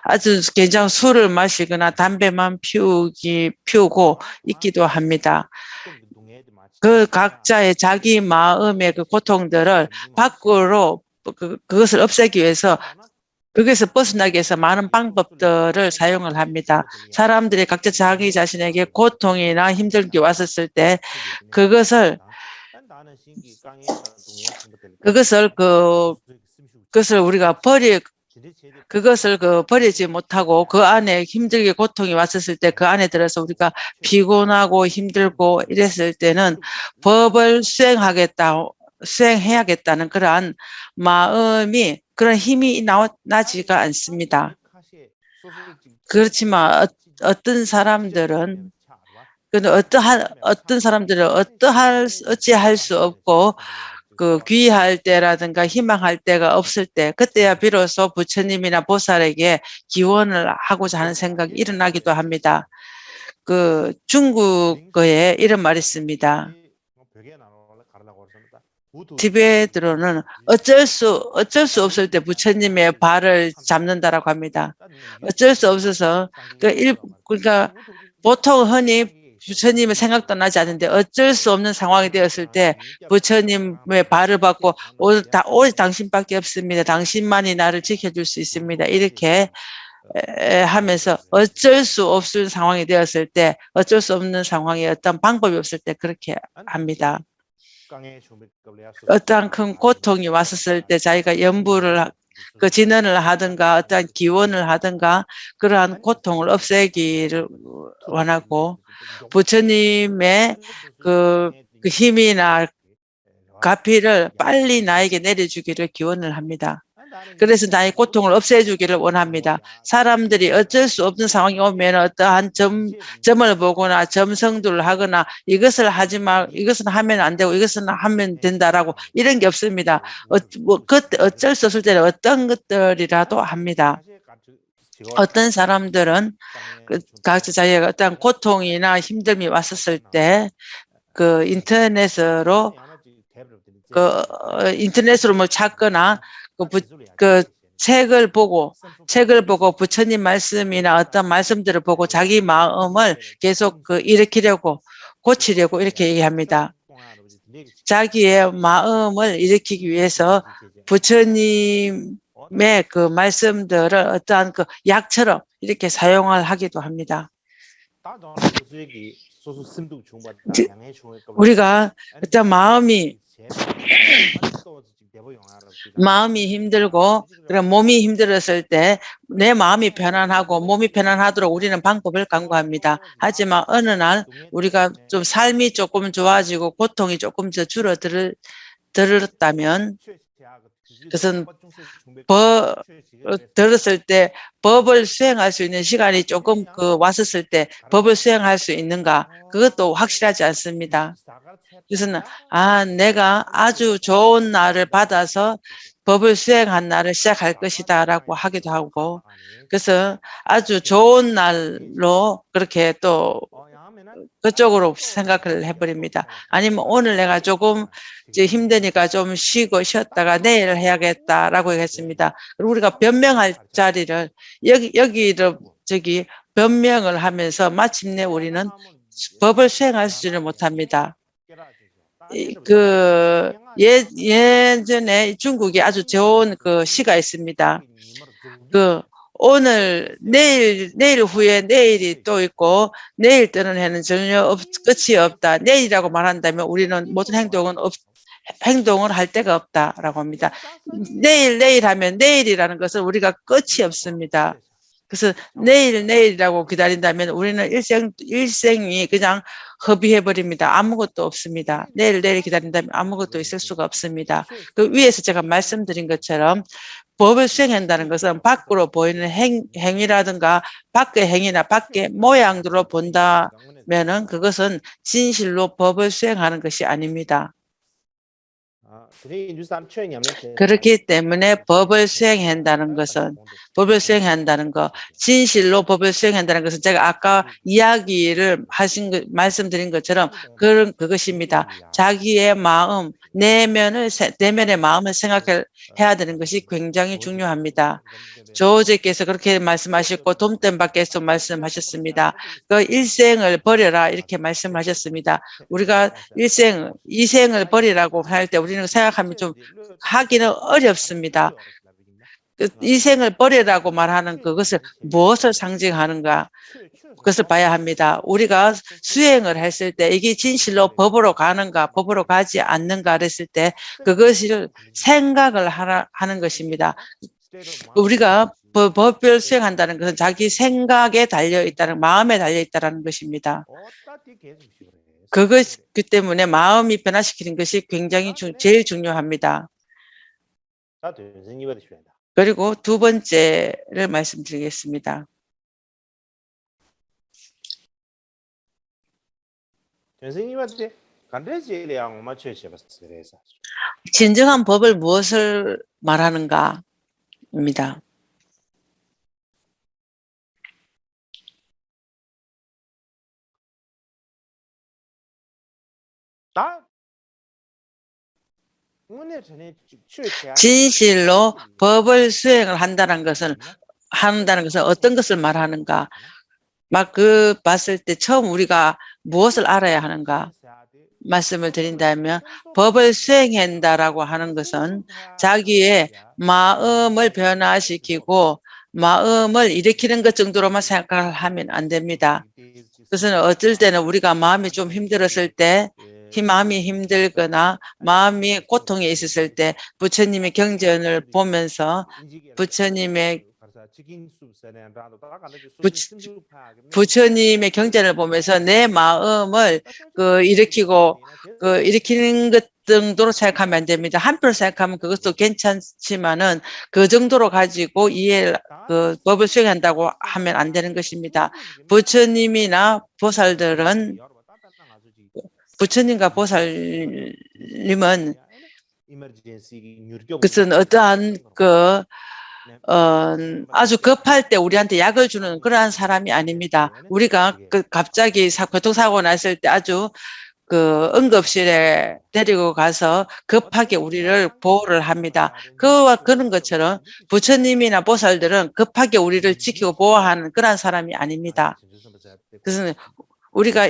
아주 굉장히 술을 마시거나 담배만 피우고 있기도 합니다. 그 각자의 자기 마음의 고통들을 밖으로 그것을 없애기 위해서 거기서 벗어나기 위해서 많은 방법들을 사용을 합니다. 사람들이 각자 자기 자신에게 고통이나 힘들게 왔었을 때 그것을 우리가 버리지 못하고 그 안에 힘들게 고통이 왔었을 때 그 안에 들어서 우리가 피곤하고 힘들고 이랬을 때는 법을 수행해야겠다는 그러한 마음이 그런 힘이 나지가 않습니다. 그렇지만 어떤 사람들은 어찌할 수 없고 귀할 때라든가 희망할 때가 없을 때 그때야 비로소 부처님이나 보살에게 기원을 하고자 하는 생각이 일어나기도 합니다. 중국어에 이런 말이 있습니다. 티베트로는 어쩔 수 없을 때 부처님의 발을 잡는다라고 합니다. 어쩔 수 없어서 그러니까 보통 흔히 부처님의 생각도 나지 않는데 어쩔 수 없는 상황이 되었을 때 부처님의 발을 받고 오직 당신밖에 없습니다. 당신만이 나를 지켜줄 수 있습니다. 이렇게 하면서 어쩔 수 없는 상황이 되었을 때 어쩔 수 없는 상황에 어떤 방법이 없을 때 그렇게 합니다. 어떠한 큰 고통이 왔었을 때 자기가 진언을 하든가 어떠한 기원을 하든가 그러한 고통을 없애기를 원하고 부처님의 그 힘이나 가피를 빨리 나에게 내려주기를 기원을 합니다. 그래서 나의 고통을 없애주기를 원합니다. 사람들이 어쩔 수 없는 상황이 오면 어떠한 점을 보거나 점성들을 하거나 이것을 하지 마, 이것은 하면 안 되고 이것은 하면 된다라고 이런 게 없습니다. 그때 어쩔 수 없을 때는 어떤 것들이라도 합니다. 어떤 사람들은 각자 자기가 어떤 고통이나 힘듦이 왔었을 때 인터넷으로 뭐 찾거나 책을 보고 부처님 말씀이나 어떤 말씀들을 보고 자기 마음을 계속 일으키려고 고치려고 이렇게 얘기합니다. 자기의 마음을 일으키기 위해서 부처님의 말씀들을 어떠한 약처럼 이렇게 사용을 하기도 합니다. 우리가 어떤 마음이 마음이 힘들고 그럼 몸이 힘들었을 때 내 마음이 편안하고 몸이 편안하도록 우리는 방법을 강구합니다. 하지만 어느 날 우리가 좀 삶이 조금 좋아지고 고통이 조금 더 줄어들었다면 그것은 들었을 때 법을 수행할 수 있는 시간이 조금 왔었을 때 법을 수행할 수 있는가? 그것도 확실하지 않습니다. 그래서 내가 아주 좋은 날을 받아서 법을 수행한 날을 시작할 것이다 라고 하기도 하고 그래서 아주 좋은 날로 그렇게 또 그쪽으로 생각을 해버립니다. 아니면 오늘 내가 조금 이제 힘드니까 좀 쉬었다가 내일 해야겠다라고 했습니다. 그리고 우리가 변명할 자리를 여기를 변명을 하면서 마침내 우리는 법을 수행하지를 못합니다. 예전에 중국에 아주 좋은 시가 있습니다. 오늘 내일 후에 내일이 또 있고 내일 뜨는 해는 전혀 끝이 없다. 내일이라고 말한다면 우리는 모든 행동을 할 데가 없다라고 합니다. 내일 하면 내일이라는 것은 우리가 끝이 없습니다. 그래서 내일이라고 기다린다면 우리는 일생이 그냥 허비해버립니다. 아무것도 없습니다. 내일 기다린다면 아무것도 있을 수가 없습니다. 그 위에서 제가 말씀드린 것처럼 법을 수행한다는 것은 밖으로 보이는 행위라든가 밖의 행위나 밖의 모양으로 본다면은 그것은 진실로 법을 수행하는 것이 아닙니다. 그렇기 때문에 법을 수행한다는 것은 진실로 법을 수행한다는 것은 제가 아까 이야기를 말씀드린 것처럼 그것입니다. 자기의 마음, 내면의 마음을 생각해야 되는 것이 굉장히 중요합니다. 조제께서 그렇게 말씀하셨고 돔tem바께서 말씀하셨습니다. 그 일생을 버려라 이렇게 말씀하셨습니다. 우리가 이생을 버리라고 할 때 우리는 생각하면 좀 하기는 어렵습니다. 이생을 버리라고 말하는 그것을 무엇을 상징하는가 그것을 봐야 합니다. 우리가 수행을 했을 때 이게 진실로 법으로 가는가 법으로 가지 않는가 그랬을 때 그것을 생각을 하는 것입니다. 우리가 법을 수행한다는 것은 자기 생각에 달려있다는 마음에 달려있다는 것입니다. 그 때문에 마음이 변화시키는 것이 굉장히 제일 중요합니다. 그리고 두 번째를 말씀드리겠습니다. 진정한 법을 무엇을 말하는가입니다. 진실로 법을 수행을 한다는 것은 어떤 것을 말하는가? 봤을 때 처음 우리가 무엇을 알아야 하는가? 말씀을 드린다면 법을 수행한다라고 하는 것은 자기의 마음을 변화시키고 마음을 일으키는 것 정도로만 생각을 하면 안 됩니다. 그것은 어떨 때는 우리가 마음이 좀 힘들었을 때 마음이 힘들거나 마음이 고통에 있었을 때 부처님의 경전을 보면서 부처님의 경전을 보면서 내 마음을 일으키는 것 정도로 생각하면 안 됩니다. 한편으로 생각하면 그것도 괜찮지만은 그 정도로 가지고 법을 수행한다고 하면 안 되는 것입니다. 부처님이나 보살들은 부처님과 보살님은 그것은 어떠한 아주 급할 때 우리한테 약을 주는 그러한 사람이 아닙니다. 우리가 갑자기 교통사고 났을 때 아주 응급실에 데리고 가서 급하게 우리를 보호를 합니다. 그런 것처럼 부처님이나 보살들은 급하게 우리를 지키고 보호하는 그런 사람이 아닙니다. 그래서 우리가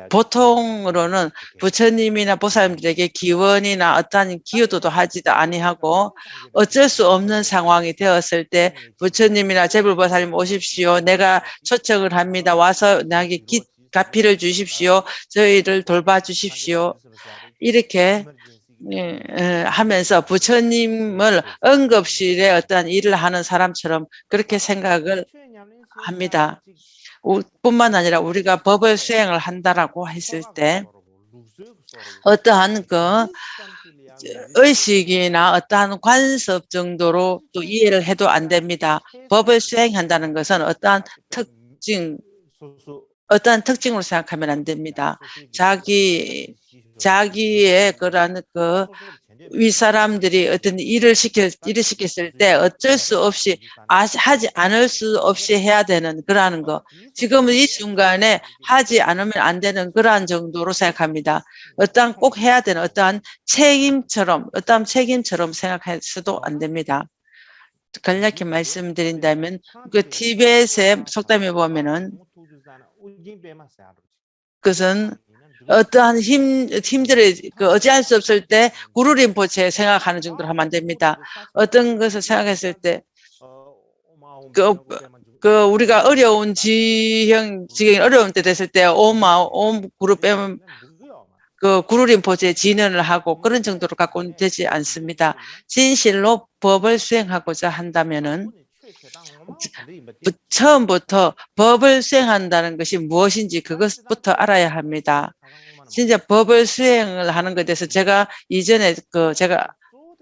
보통으로는 부처님이나 보살님들에게 기원이나 어떠한 기도도 하지도 아니하고 어쩔 수 없는 상황이 되었을 때 부처님이나 제불보살님 오십시오. 내가 초청을 합니다. 와서 나에게 가피를 주십시오. 저희를 돌봐주십시오. 이렇게 하면서 부처님을 응급실에 어떠한 일을 하는 사람처럼 그렇게 생각을 합니다. 뿐만 아니라 우리가 법을 수행을 한다라고 했을 때 어떠한 그 의식이나 어떠한 관습 정도로 또 이해를 해도 안 됩니다. 법을 수행한다는 것은 어떠한 특징으로 생각하면 안 됩니다. 자기의 그러한 윗사람들이 어떤 일을 시켰을 때 어쩔 수 없이 하지 않을 수 없이 해야 되는 그러한 거. 지금 이 순간에 하지 않으면 안 되는 그러한 정도로 생각합니다. 어떠한 꼭 해야 되는 어떠한 책임처럼 생각해서도 안 됩니다. 간략히 말씀드린다면 그 티벳의 속담에 보면은 그것은 어떠한 힘들을 어찌할 수 없을 때 구루림포체 생각하는 정도로 하면 안 됩니다. 어떤 것을 생각했을 때 우리가 어려운 지경이 어려운 때 됐을 때 옴 그룹 빼면 구루림포체에 진언을 하고 그런 정도로 갖고는 되지 않습니다. 진실로 법을 수행하고자 한다면은 처음부터 법을 수행한다는 것이 무엇인지 그것부터 알아야 합니다. 진짜 법을 수행을 하는 것에 대해서 제가 이전에 제가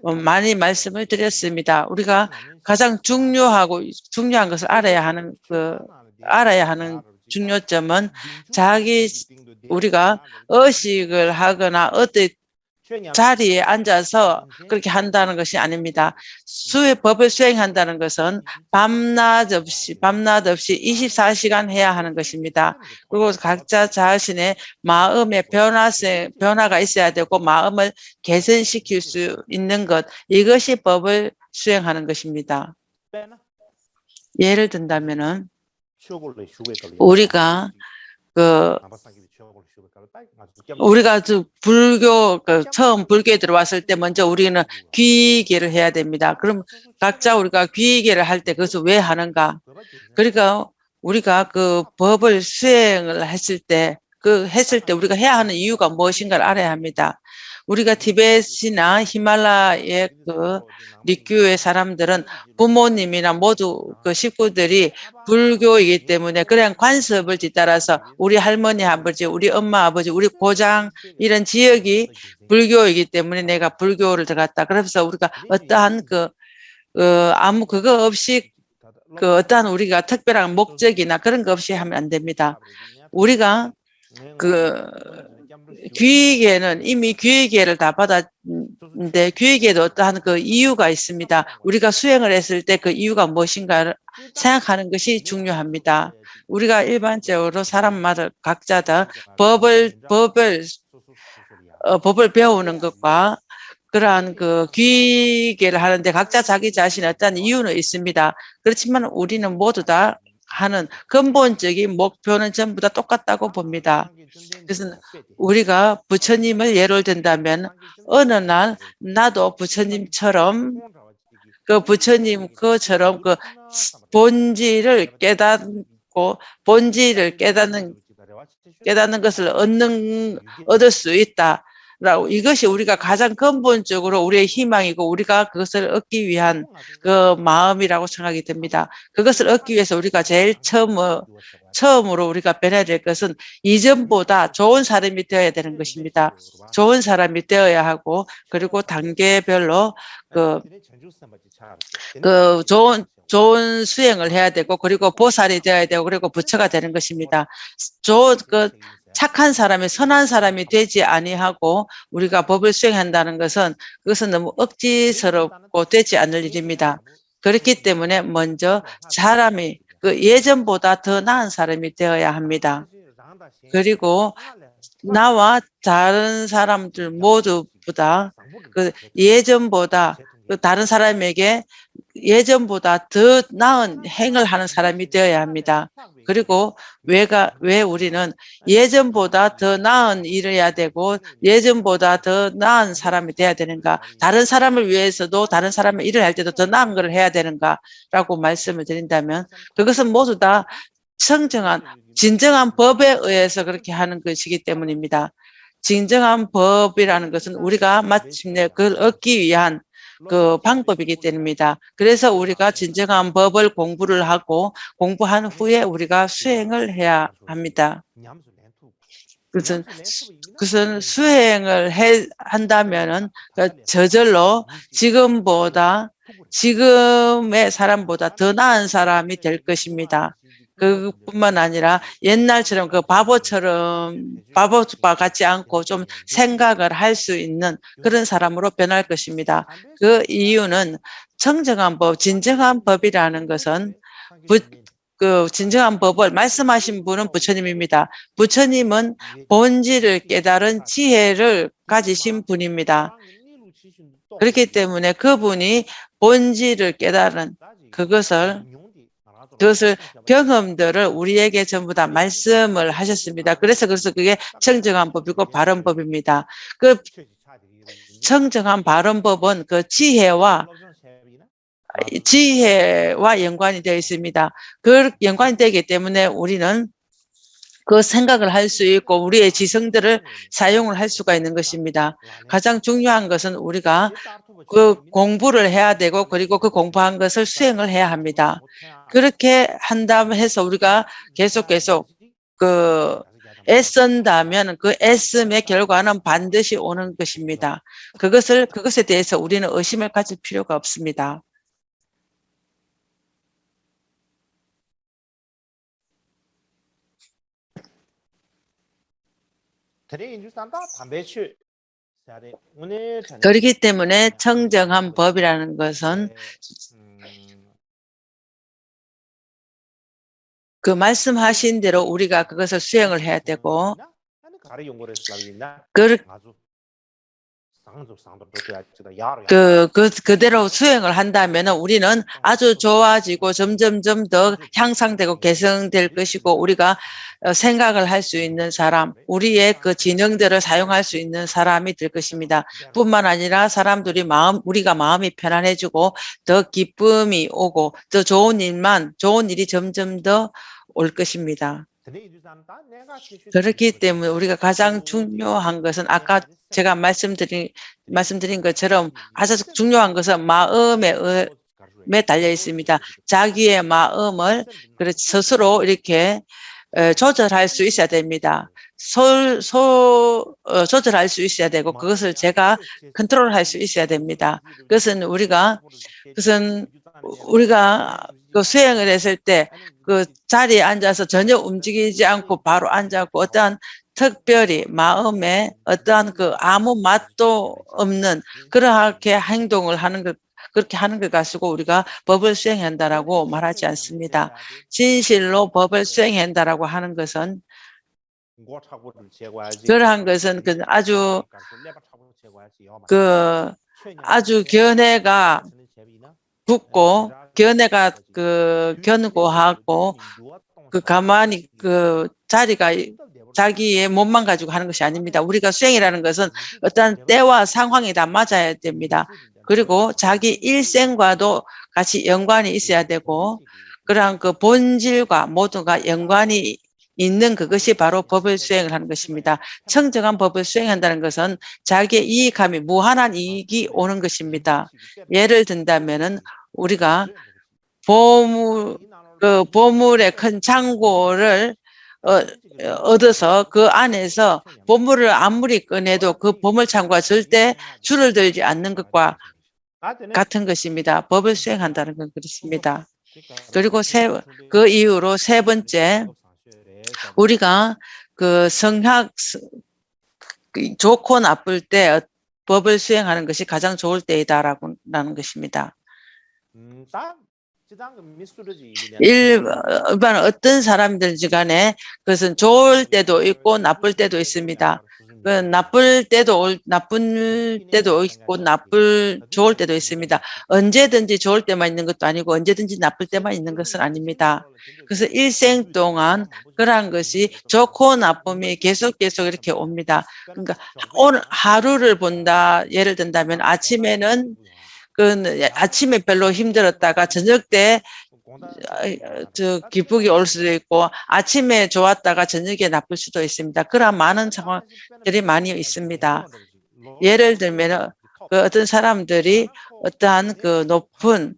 많이 말씀을 드렸습니다. 우리가 가장 중요한 것을 알아야 하는 중요점은 우리가 의식을 하거나 어떤 자리에 앉아서 그렇게 한다는 것이 아닙니다. 법을 수행한다는 것은 밤낮 없이 24시간 해야 하는 것입니다. 그리고 각자 자신의 마음의 변화가 있어야 되고 마음을 개선시킬 수 있는 것, 이것이 법을 수행하는 것입니다. 예를 든다면은 우리가 불교 처음 불교에 들어왔을 때 먼저 우리는 귀의계를 해야 됩니다. 그럼 각자 우리가 귀의계를 할 때 그것을 왜 하는가? 그러니까 우리가 그 법을 수행을 했을 때 우리가 해야 하는 이유가 무엇인가를 알아야 합니다. 우리가 티벳이나 히말라야의 리큐의 사람들은 부모님이나 모두 식구들이 불교이기 때문에 그냥 관습을 뒤따라서 우리 할머니, 아버지, 우리 엄마, 아버지, 우리 고장 이런 지역이 불교이기 때문에 내가 불교를 들어갔다. 그래서 우리가 어떠한 아무 그거 없이 어떠한 우리가 특별한 목적이나 그런 거 없이 하면 안 됩니다. 우리가 귀의계는 이미 귀의계를 다 받았는데 귀의계도 어떠한 이유가 있습니다. 우리가 수행을 했을 때 그 이유가 무엇인가를 생각하는 것이 중요합니다. 우리가 일반적으로 사람마다 각자 다 법을 배우는 것과 그러한 귀의계를 하는데 각자 자기 자신의 어떤 이유는 있습니다. 그렇지만 우리는 모두 다 하는 근본적인 목표는 전부 다 똑같다고 봅니다. 그래서 우리가 부처님을 예를 든다면 어느 날 나도 부처님처럼 부처님 것처럼 본질을 깨닫고 본질을 깨닫는 것을 얻을 수 있다. 이것이 우리가 가장 근본적으로 우리의 희망이고 우리가 그것을 얻기 위한 마음이라고 생각이 듭니다. 그것을 얻기 위해서 우리가 제일 처음으로 우리가 변해야 될 것은 이전보다 좋은 사람이 되어야 되는 것입니다. 좋은 사람이 되어야 하고 그리고 단계별로 좋은 수행을 해야 되고 그리고 보살이 되어야 되고 그리고 부처가 되는 것입니다. 착한 사람이 선한 사람이 되지 아니하고 우리가 법을 수행한다는 그것은 너무 억지스럽고 되지 않을 일입니다. 그렇기 때문에 먼저 사람이 예전보다 더 나은 사람이 되어야 합니다. 그리고 나와 다른 사람들 모두보다 예전보다 다른 사람에게 예전보다 더 나은 행을 하는 사람이 되어야 합니다. 그리고 왜 우리는 예전보다 더 나은 일을 해야 되고 예전보다 더 나은 사람이 돼야 되는가? 다른 사람을 위해서도 다른 사람의 일을 할 때도 더 나은 걸 해야 되는가라고 말씀을 드린다면 그것은 모두 다 진정한 법에 의해서 그렇게 하는 것이기 때문입니다. 진정한 법이라는 것은 우리가 마침내 그걸 얻기 위한 그 방법이기 때문입니다. 그래서 우리가 진정한 법을 공부를 하고 공부한 후에 우리가 수행을 해야 합니다. 그것은 수행을 한다면은 저절로 지금의 사람보다 더 나은 사람이 될 것입니다. 그뿐만 아니라 옛날처럼 그 바보와 같지 않고 좀 생각을 할 수 있는 그런 사람으로 변할 것입니다. 그 이유는 청정한 법, 진정한 법이라는 것은 그 진정한 법을 말씀하신 분은 부처님입니다. 부처님은 본질을 깨달은 지혜를 가지신 분입니다. 그렇기 때문에 그분이 본질을 깨달은 그것을 경험들을 우리에게 전부 다 말씀을 하셨습니다. 그래서 그게 청정한 법이고 바른 법입니다. 그 청정한 바른 법은 그 지혜와 연관이 되어 있습니다. 그 연관이 되기 때문에 우리는 그 생각을 할 수 있고 우리의 지성들을 사용을 할 수가 있는 것입니다. 가장 중요한 것은 우리가 그 공부를 해야 되고 그리고 그 공부한 것을 수행을 해야 합니다. 그렇게 한다면 해서 우리가 계속 그 애쓴다면 그 애씀의 결과는 반드시 오는 것입니다. 그것에 대해서 우리는 의심을 가질 필요가 없습니다. 그렇기 때문에 청정한 법이라는 것은 그 말씀하신 대로 우리가 그것을 수행을 해야 되고 그대로 수행을 한다면 우리는 아주 좋아지고 점점점 더 향상되고 개성될 것이고 우리가 생각을 할 수 있는 사람, 우리의 그 지능들을 사용할 수 있는 사람이 될 것입니다. 뿐만 아니라 우리가 마음이 편안해지고 더 기쁨이 오고 더 좋은 일이 점점 더 올 것입니다. 그렇기 때문에 우리가 가장 중요한 것은 아까 제가 말씀드린 것처럼 아주 중요한 것은 마음에 달려 있습니다. 자기의 마음을 스스로 이렇게 조절할 수 있어야 됩니다. 조절할 수 있어야 되고 그것을 제가 컨트롤할 수 있어야 됩니다. 그것은 우리가 그 수행을 했을 때 그 자리에 앉아서 전혀 움직이지 않고 바로 앉았고 어떠한 특별히 마음에 어떠한 그 아무 맛도 없는 그렇게 행동을 그렇게 하는 것 가지고 우리가 법을 수행한다라고 말하지 않습니다. 진실로 법을 수행한다라고 하는 것은 그러한 것은 아주 견해가 굳고 견해가 견고하고 가만히 자기의 몸만 가지고 하는 것이 아닙니다. 우리가 수행이라는 것은 어떤 때와 상황이 다 맞아야 됩니다. 그리고 자기 일생과도 같이 연관이 있어야 되고 그러한 그 본질과 모두가 연관이 있는 그것이 바로 법을 수행을 하는 것입니다. 청정한 법을 수행한다는 것은 자기의 이익함이 무한한 이익이 오는 것입니다. 예를 든다면은 우리가 보물의 큰 창고를 얻어서 그 안에서 보물을 아무리 꺼내도 그 보물 창고가 절대 줄을 들지 않는 것과 같은 것입니다. 법을 수행한다는 건 그렇습니다. 그리고 그 이후로 세 번째, 우리가 그 좋고 나쁠 때 법을 수행하는 것이 가장 좋을 때이다라는 것입니다. 일반 어떤 사람들지 간에 그것은 좋을 때도 있고 나쁠 때도 있습니다. 나쁜 때도 있고 좋을 때도 있습니다. 언제든지 좋을 때만 있는 것도 아니고 언제든지 나쁠 때만 있는 것은 아닙니다. 그래서 일생 동안 그러한 것이 좋고 나쁨이 계속 이렇게 옵니다. 그러니까 오늘 하루를 본다 예를 든다면 아침에 별로 힘들었다가 저녁 때 기쁘게 올 수도 있고 아침에 좋았다가 저녁에 나쁠 수도 있습니다. 그런 많은 상황들이 많이 있습니다. 예를 들면 그 어떤 사람들이 어떠한 그 높은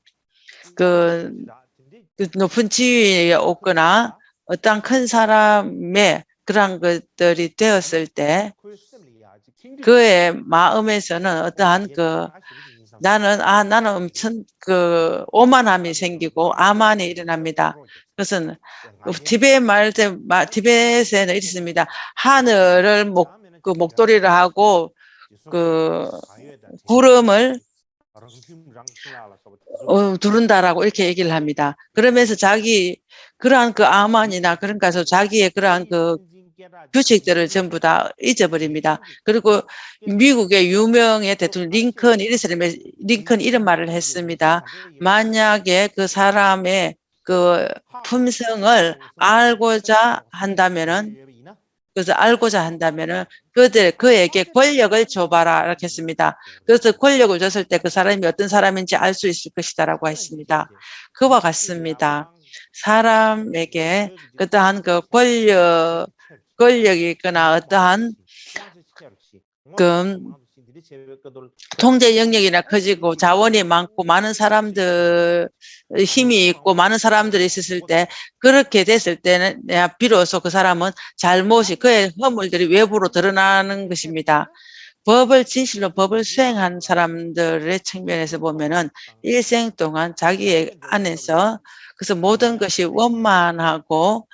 지위에 오거나 어떠한 큰 사람의 그런 것들이 되었을 때 그의 마음에서는 어떠한 나는 엄청 오만함이 생기고 아만이 일어납니다. 그것은 티벳에는 있습니다. 하늘을 목도리를 하고 구름을 두른다라고 이렇게 얘기를 합니다. 그러면서 그러한 아만이나 그러니까 자기의 그러한 규칙들을 전부 다 잊어버립니다. 그리고 미국의 유명의 대통령 링컨 이런 말을 했습니다. 만약에 그 사람의 품성을 알고자 한다면은 그에게 권력을 줘봐라 이렇게 했습니다. 그래서 권력을 줬을 때 그 사람이 어떤 사람인지 알 수 있을 것이다라고 했습니다. 그와 같습니다. 사람에게 어떠한 권력이 있거나 어떠한 통제 영역이나 커지고 자원이 많고 많은 사람들 힘이 있고 많은 사람들이 있었을 때 그렇게 됐을 때는 비로소 그 사람은 그의 허물들이 외부로 드러나는 것입니다. 진실로 법을 수행한 사람들의 측면에서 보면은 일생 동안 자기 안에서 그래서 모든 것이 원만하고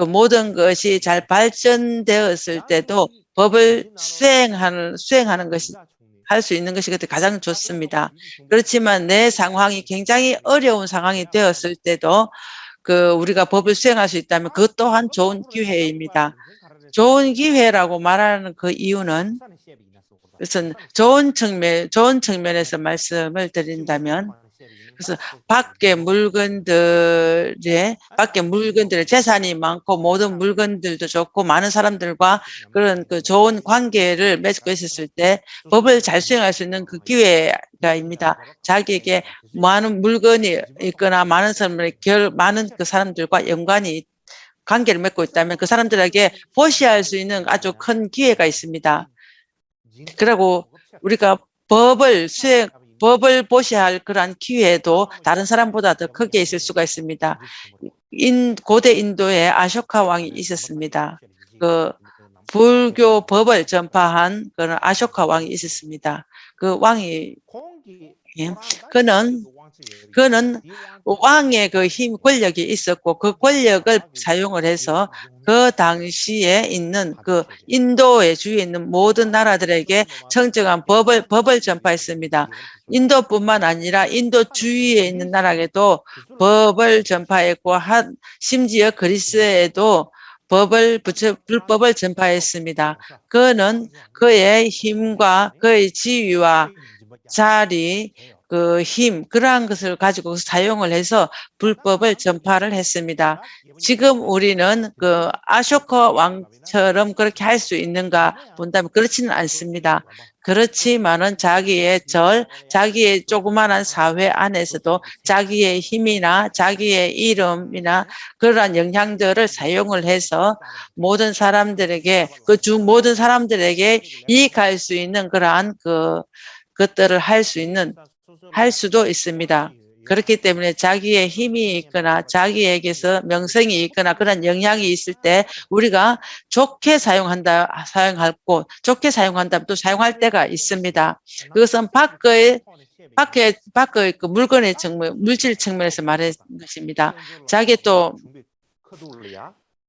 모든 것이 잘 발전되었을 때도 법을 수행하는 것이 할 수 있는 것이 가장 좋습니다. 그렇지만 내 상황이 굉장히 어려운 상황이 되었을 때도 우리가 법을 수행할 수 있다면 그것 또한 좋은 기회입니다. 좋은 기회라고 말하는 그 이유는 그것은 좋은 측면에서 말씀을 드린다면 그래서 밖에 물건들의 재산이 많고 모든 물건들도 좋고 많은 사람들과 그런 좋은 관계를 맺고 있었을 때 법을 잘 수행할 수 있는 그 기회가입니다. 자기에게 많은 물건이 있거나 많은 사람들과 관계를 맺고 있다면 그 사람들에게 보시할 수 있는 아주 큰 기회가 있습니다. 그리고 우리가 법을 보시할 그러한 기회도 다른 사람보다 더 크게 있을 수가 있습니다. 고대 인도에 아쇼카 왕이 있었습니다. 불교 법을 전파한 그런 아쇼카 왕이 있었습니다. 그 왕이 그는 왕의 권력이 있었고 그 권력을 사용을 해서 그 당시에 있는 인도의 주위에 있는 모든 나라들에게 청정한 법을 전파했습니다. 인도뿐만 아니라 인도 주위에 있는 나라에도 법을 전파했고 심지어 그리스에도 불법을 전파했습니다. 그는 그의 힘과 그의 지위와 자리, 그러한 것을 가지고 사용을 해서 불법을 전파를 했습니다. 지금 우리는 아쇼카 왕처럼 그렇게 할 수 있는가 본다면 그렇지는 않습니다. 그렇지만은 자기의 조그마한 사회 안에서도 자기의 힘이나 자기의 이름이나 그러한 영향들을 사용을 해서 모든 사람들에게 이익할 수 있는 그러한 것들을 할 수도 있습니다. 그렇기 때문에 자기의 힘이 있거나 자기에게서 명성이 있거나 그런 영향이 있을 때 우리가 좋게 사용하고 좋게 사용한다면 또 사용할 때가 있습니다. 그것은 밖의 물질 측면에서 말하는 것입니다.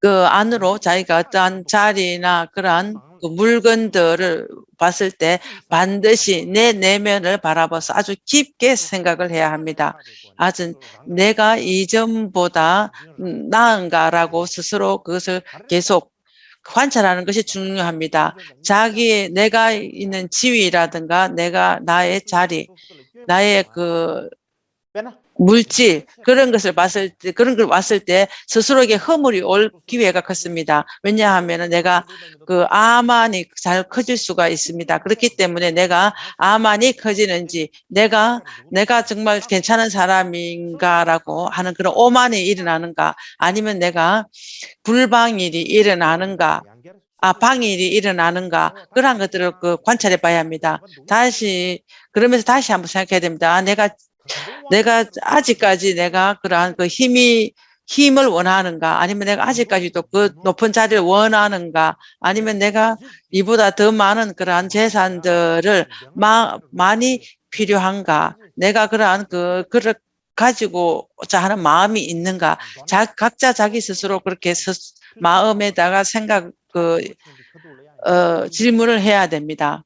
안으로 자기가 어떠한 자리나 그러한 물건들을 봤을 때 반드시 내 내면을 바라봐서 아주 깊게 생각을 해야 합니다. 내가 이전보다 나은가라고 스스로 그것을 계속 관찰하는 것이 중요합니다. 내가 있는 지위라든가 나의 자리, 물질 그런 것을 봤을 때 그런 걸 왔을 때 스스로에게 허물이 올 기회가 컸습니다. 왜냐하면 내가 그 암안이 잘 커질 수가 있습니다. 그렇기 때문에 내가 암안이 커지는지 내가 정말 괜찮은 사람인가라고 하는 그런 오만이 일어나는가 아니면 내가 불방일이 일어나는가 방일이 일어나는가 그러한 것들을 관찰해 봐야 합니다. 그러면서 다시 한번 생각해야 됩니다. 내가 아직까지 내가 그러한 힘을 원하는가 아니면 내가 아직까지도 그 높은 자리를 원하는가 아니면 내가 이보다 더 많은 그러한 재산들을 많이 필요한가 내가 그러한 그걸 가지고자 하는 마음이 있는가 각자 자기 스스로 그렇게 마음에다가 질문을 해야 됩니다.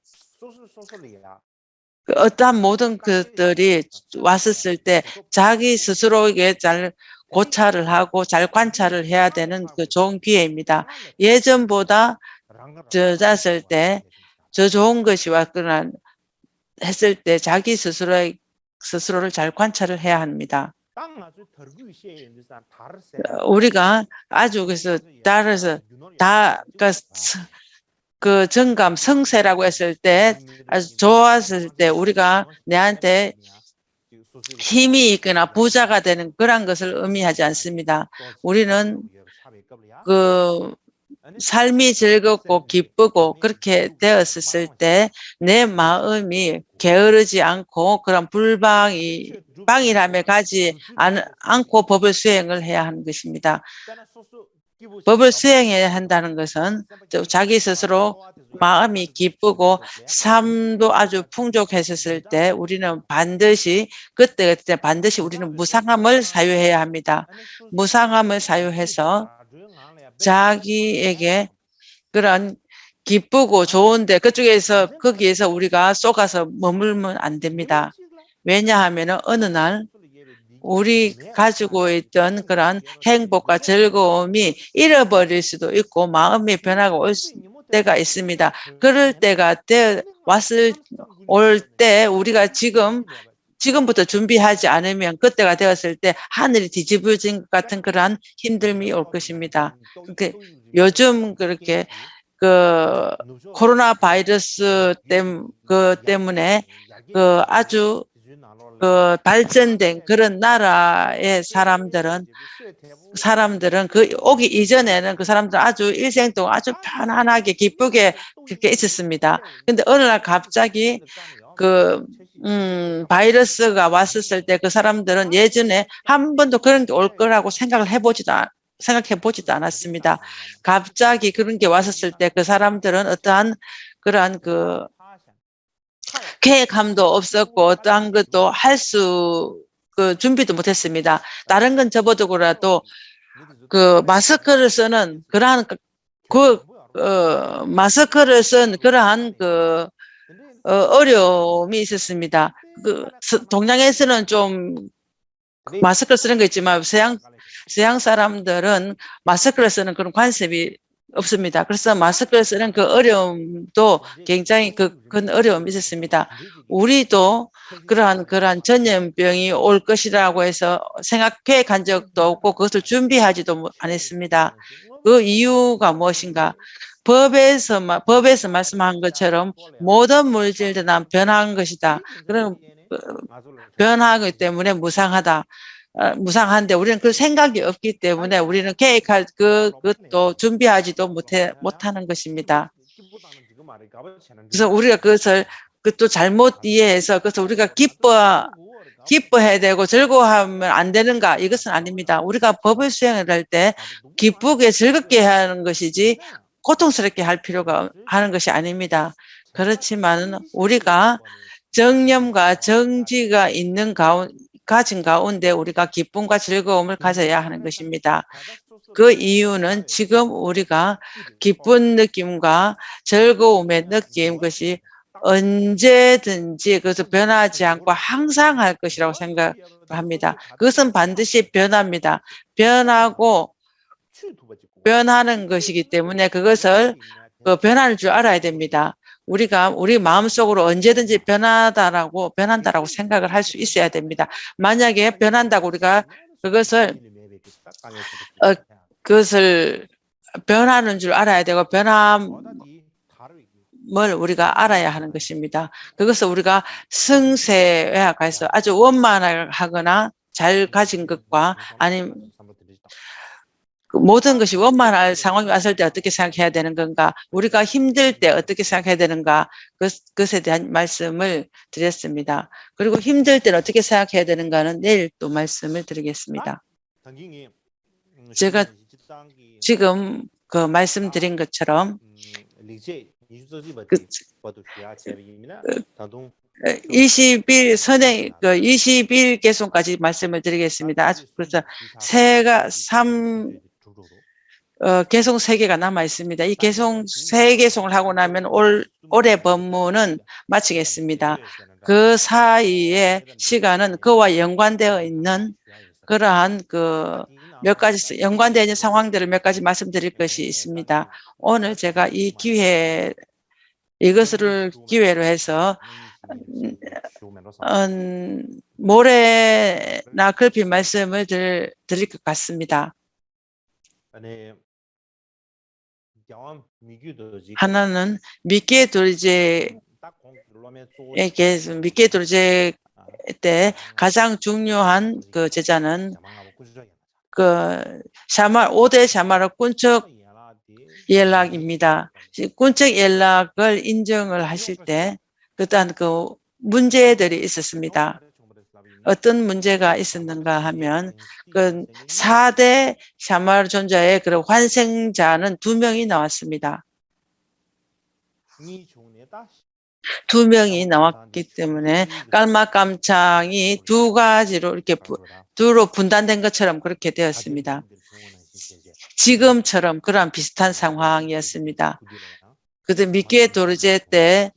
어떠한 모든 것들이 왔었을 때 자기 스스로에게 잘 고찰을 하고 잘 관찰을 해야 되는 좋은 기회입니다. 예전보다 졌을 때 저 좋은 것이 왔거나 했을 때 자기 스스로를 잘 관찰을 해야 합니다. 우리가 아주 그래서 따라서 그 정감 성세라고 했을 때 아주 좋았을 때 우리가 내한테 힘이 있거나 부자가 되는 그런 것을 의미하지 않습니다. 우리는 삶이 즐겁고 기쁘고 그렇게 되었을 때 내 마음이 게으르지 않고 그런 방일함에 가지 않고 법을 수행을 해야 하는 것입니다. 법을 수행해야 한다는 것은 자기 스스로 마음이 기쁘고 삶도 아주 풍족했을 때 우리는 그때 반드시 우리는 무상함을 사유해야 합니다. 무상함을 사유해서 자기에게 그런 기쁘고 좋은데 거기에서 우리가 쏘가서 머물면 안 됩니다. 왜냐하면 어느 날 우리 가지고 있던 그런 행복과 즐거움이 잃어버릴 수도 있고 마음의 변화가 올 때가 있습니다. 그럴 때가 올 때 우리가 지금부터 준비하지 않으면 그때가 되었을 때 하늘이 뒤집어진 것 같은 그러한 힘듦이 올 것입니다. 요즘 그렇게 코로나 바이러스 때문에 아주 발전된 그런 나라의 사람들은 오기 이전에는 그 사람들은 아주 일생 동안 아주 편안하게 기쁘게 그렇게 있었습니다. 근데 어느 날 갑자기 바이러스가 왔었을 때 그 사람들은 예전에 한 번도 그런 게 올 거라고 생각해 보지도 않았습니다. 갑자기 그런 게 왔었을 때 그 사람들은 어떠한 그러한 계획함도 없었고 어떠한 것도 준비도 못했습니다. 다른 건 접어두고라도 마스크를 쓰는 그러한 마스크를 쓴 그러한 어려움이 있었습니다. 동양에서는 좀 마스크를 쓰는 거 있지만 서양 사람들은 마스크를 쓰는 그런 관습이 없습니다. 그래서 마스크를 쓰는 그 어려움도 굉장히 큰 어려움이 있었습니다. 우리도 그러한 전염병이 올 것이라고 해서 계획한 적도 없고 그것을 준비하지도 않았습니다. 그 이유가 무엇인가? 법에서 말씀한 것처럼 모든 물질들은 변한 것이다. 그런 변하기 때문에 무상한데 우리는 그 생각이 없기 때문에 우리는 계획할 그것도 준비하지도 못하는 것입니다. 그래서 우리가 그것도 잘못 이해해서 그래서 우리가 기뻐해야 되고 즐거워하면 안 되는가? 이것은 아닙니다. 우리가 법을 수행을 할 때 기쁘게 즐겁게 하는 것이지 고통스럽게 하는 것이 아닙니다. 그렇지만 우리가 정념과 정지가 가진 가운데 우리가 기쁨과 즐거움을 가져야 하는 것입니다. 그 이유는 지금 우리가 기쁜 느낌과 즐거움의 느낌 것이 언제든지 그것을 변하지 않고 항상 할 것이라고 생각합니다. 그것은 반드시 변합니다. 변하는 것이기 때문에 그것을 변할 줄 알아야 됩니다. 우리가 우리 마음속으로 언제든지 변한다라고 생각을 할 수 있어야 됩니다. 만약에 변한다고 우리가 그것을 변하는 줄 알아야 되고 변함을 우리가 알아야 하는 것입니다. 그것을 우리가 승세해서 아주 원만하거나 잘 가진 것과 아니면 모든 것이 원만할 상황이 왔을 때 어떻게 생각해야 되는 건가, 우리가 힘들 때 어떻게 생각해야 되는가, 그것에 대한 말씀을 드렸습니다. 그리고 힘들 때는 어떻게 생각해야 되는가는 내일 또 말씀을 드리겠습니다. 제가 지금 그 말씀드린 것처럼 20일 개송까지 말씀을 드리겠습니다. 그래서 개송 3개가 남아 있습니다. 이 개송 3개송을 하고 나면 올해 법문은 마치겠습니다. 그 사이에 시간은 그와 연관되어 있는 그러한 몇 가지 연관되어 있는 상황들을 몇 가지 말씀드릴 것이 있습니다. 오늘 제가 이것을 기회로 해서 모레나 급히 말씀을 드릴 것 같습니다. 하나는 미끼의 돌제에 때 가장 중요한 그 제자는 샤말 5대 샤마르 꾼척 연락입니다. 꾼척 연락을 인정을 하실 때 그다음 그 문제들이 있었습니다. 어떤 문제가 있었는가 하면 그 4대 샤마르 존자의 그런 환생자는 2명이 나왔습니다. 2명이 나왔기 때문에 깔마깜창이 2가지로 이렇게 두로 분단된 것처럼 그렇게 되었습니다. 지금처럼 그런 비슷한 상황이었습니다. 그때 미끼의 도르제 때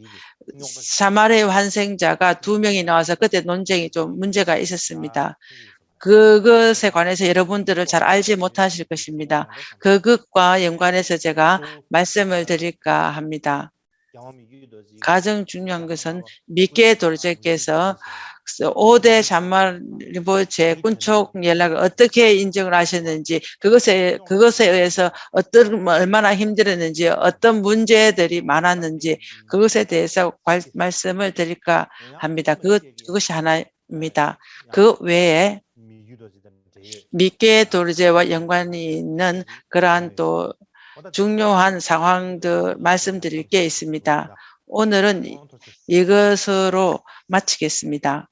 사마리아 환생자가 2명이 나와서 그때 논쟁이 좀 문제가 있었습니다. 그것에 관해서 여러분들을 잘 알지 못하실 것입니다. 그것과 연관해서 제가 말씀을 드릴까 합니다. 가장 중요한 것은 미끼의 도르제께서 5대 샤말리보체 꾼촉 연락을 어떻게 인정을 하셨는지, 그것에 의해서 얼마나 힘들었는지, 어떤 문제들이 많았는지, 그것에 대해서 말씀을 드릴까 합니다. 그것이 하나입니다. 그 외에 미끼의 도르제와 연관이 있는 그러한 또 중요한 상황들 말씀드릴 게 있습니다. 오늘은 이것으로 마치겠습니다.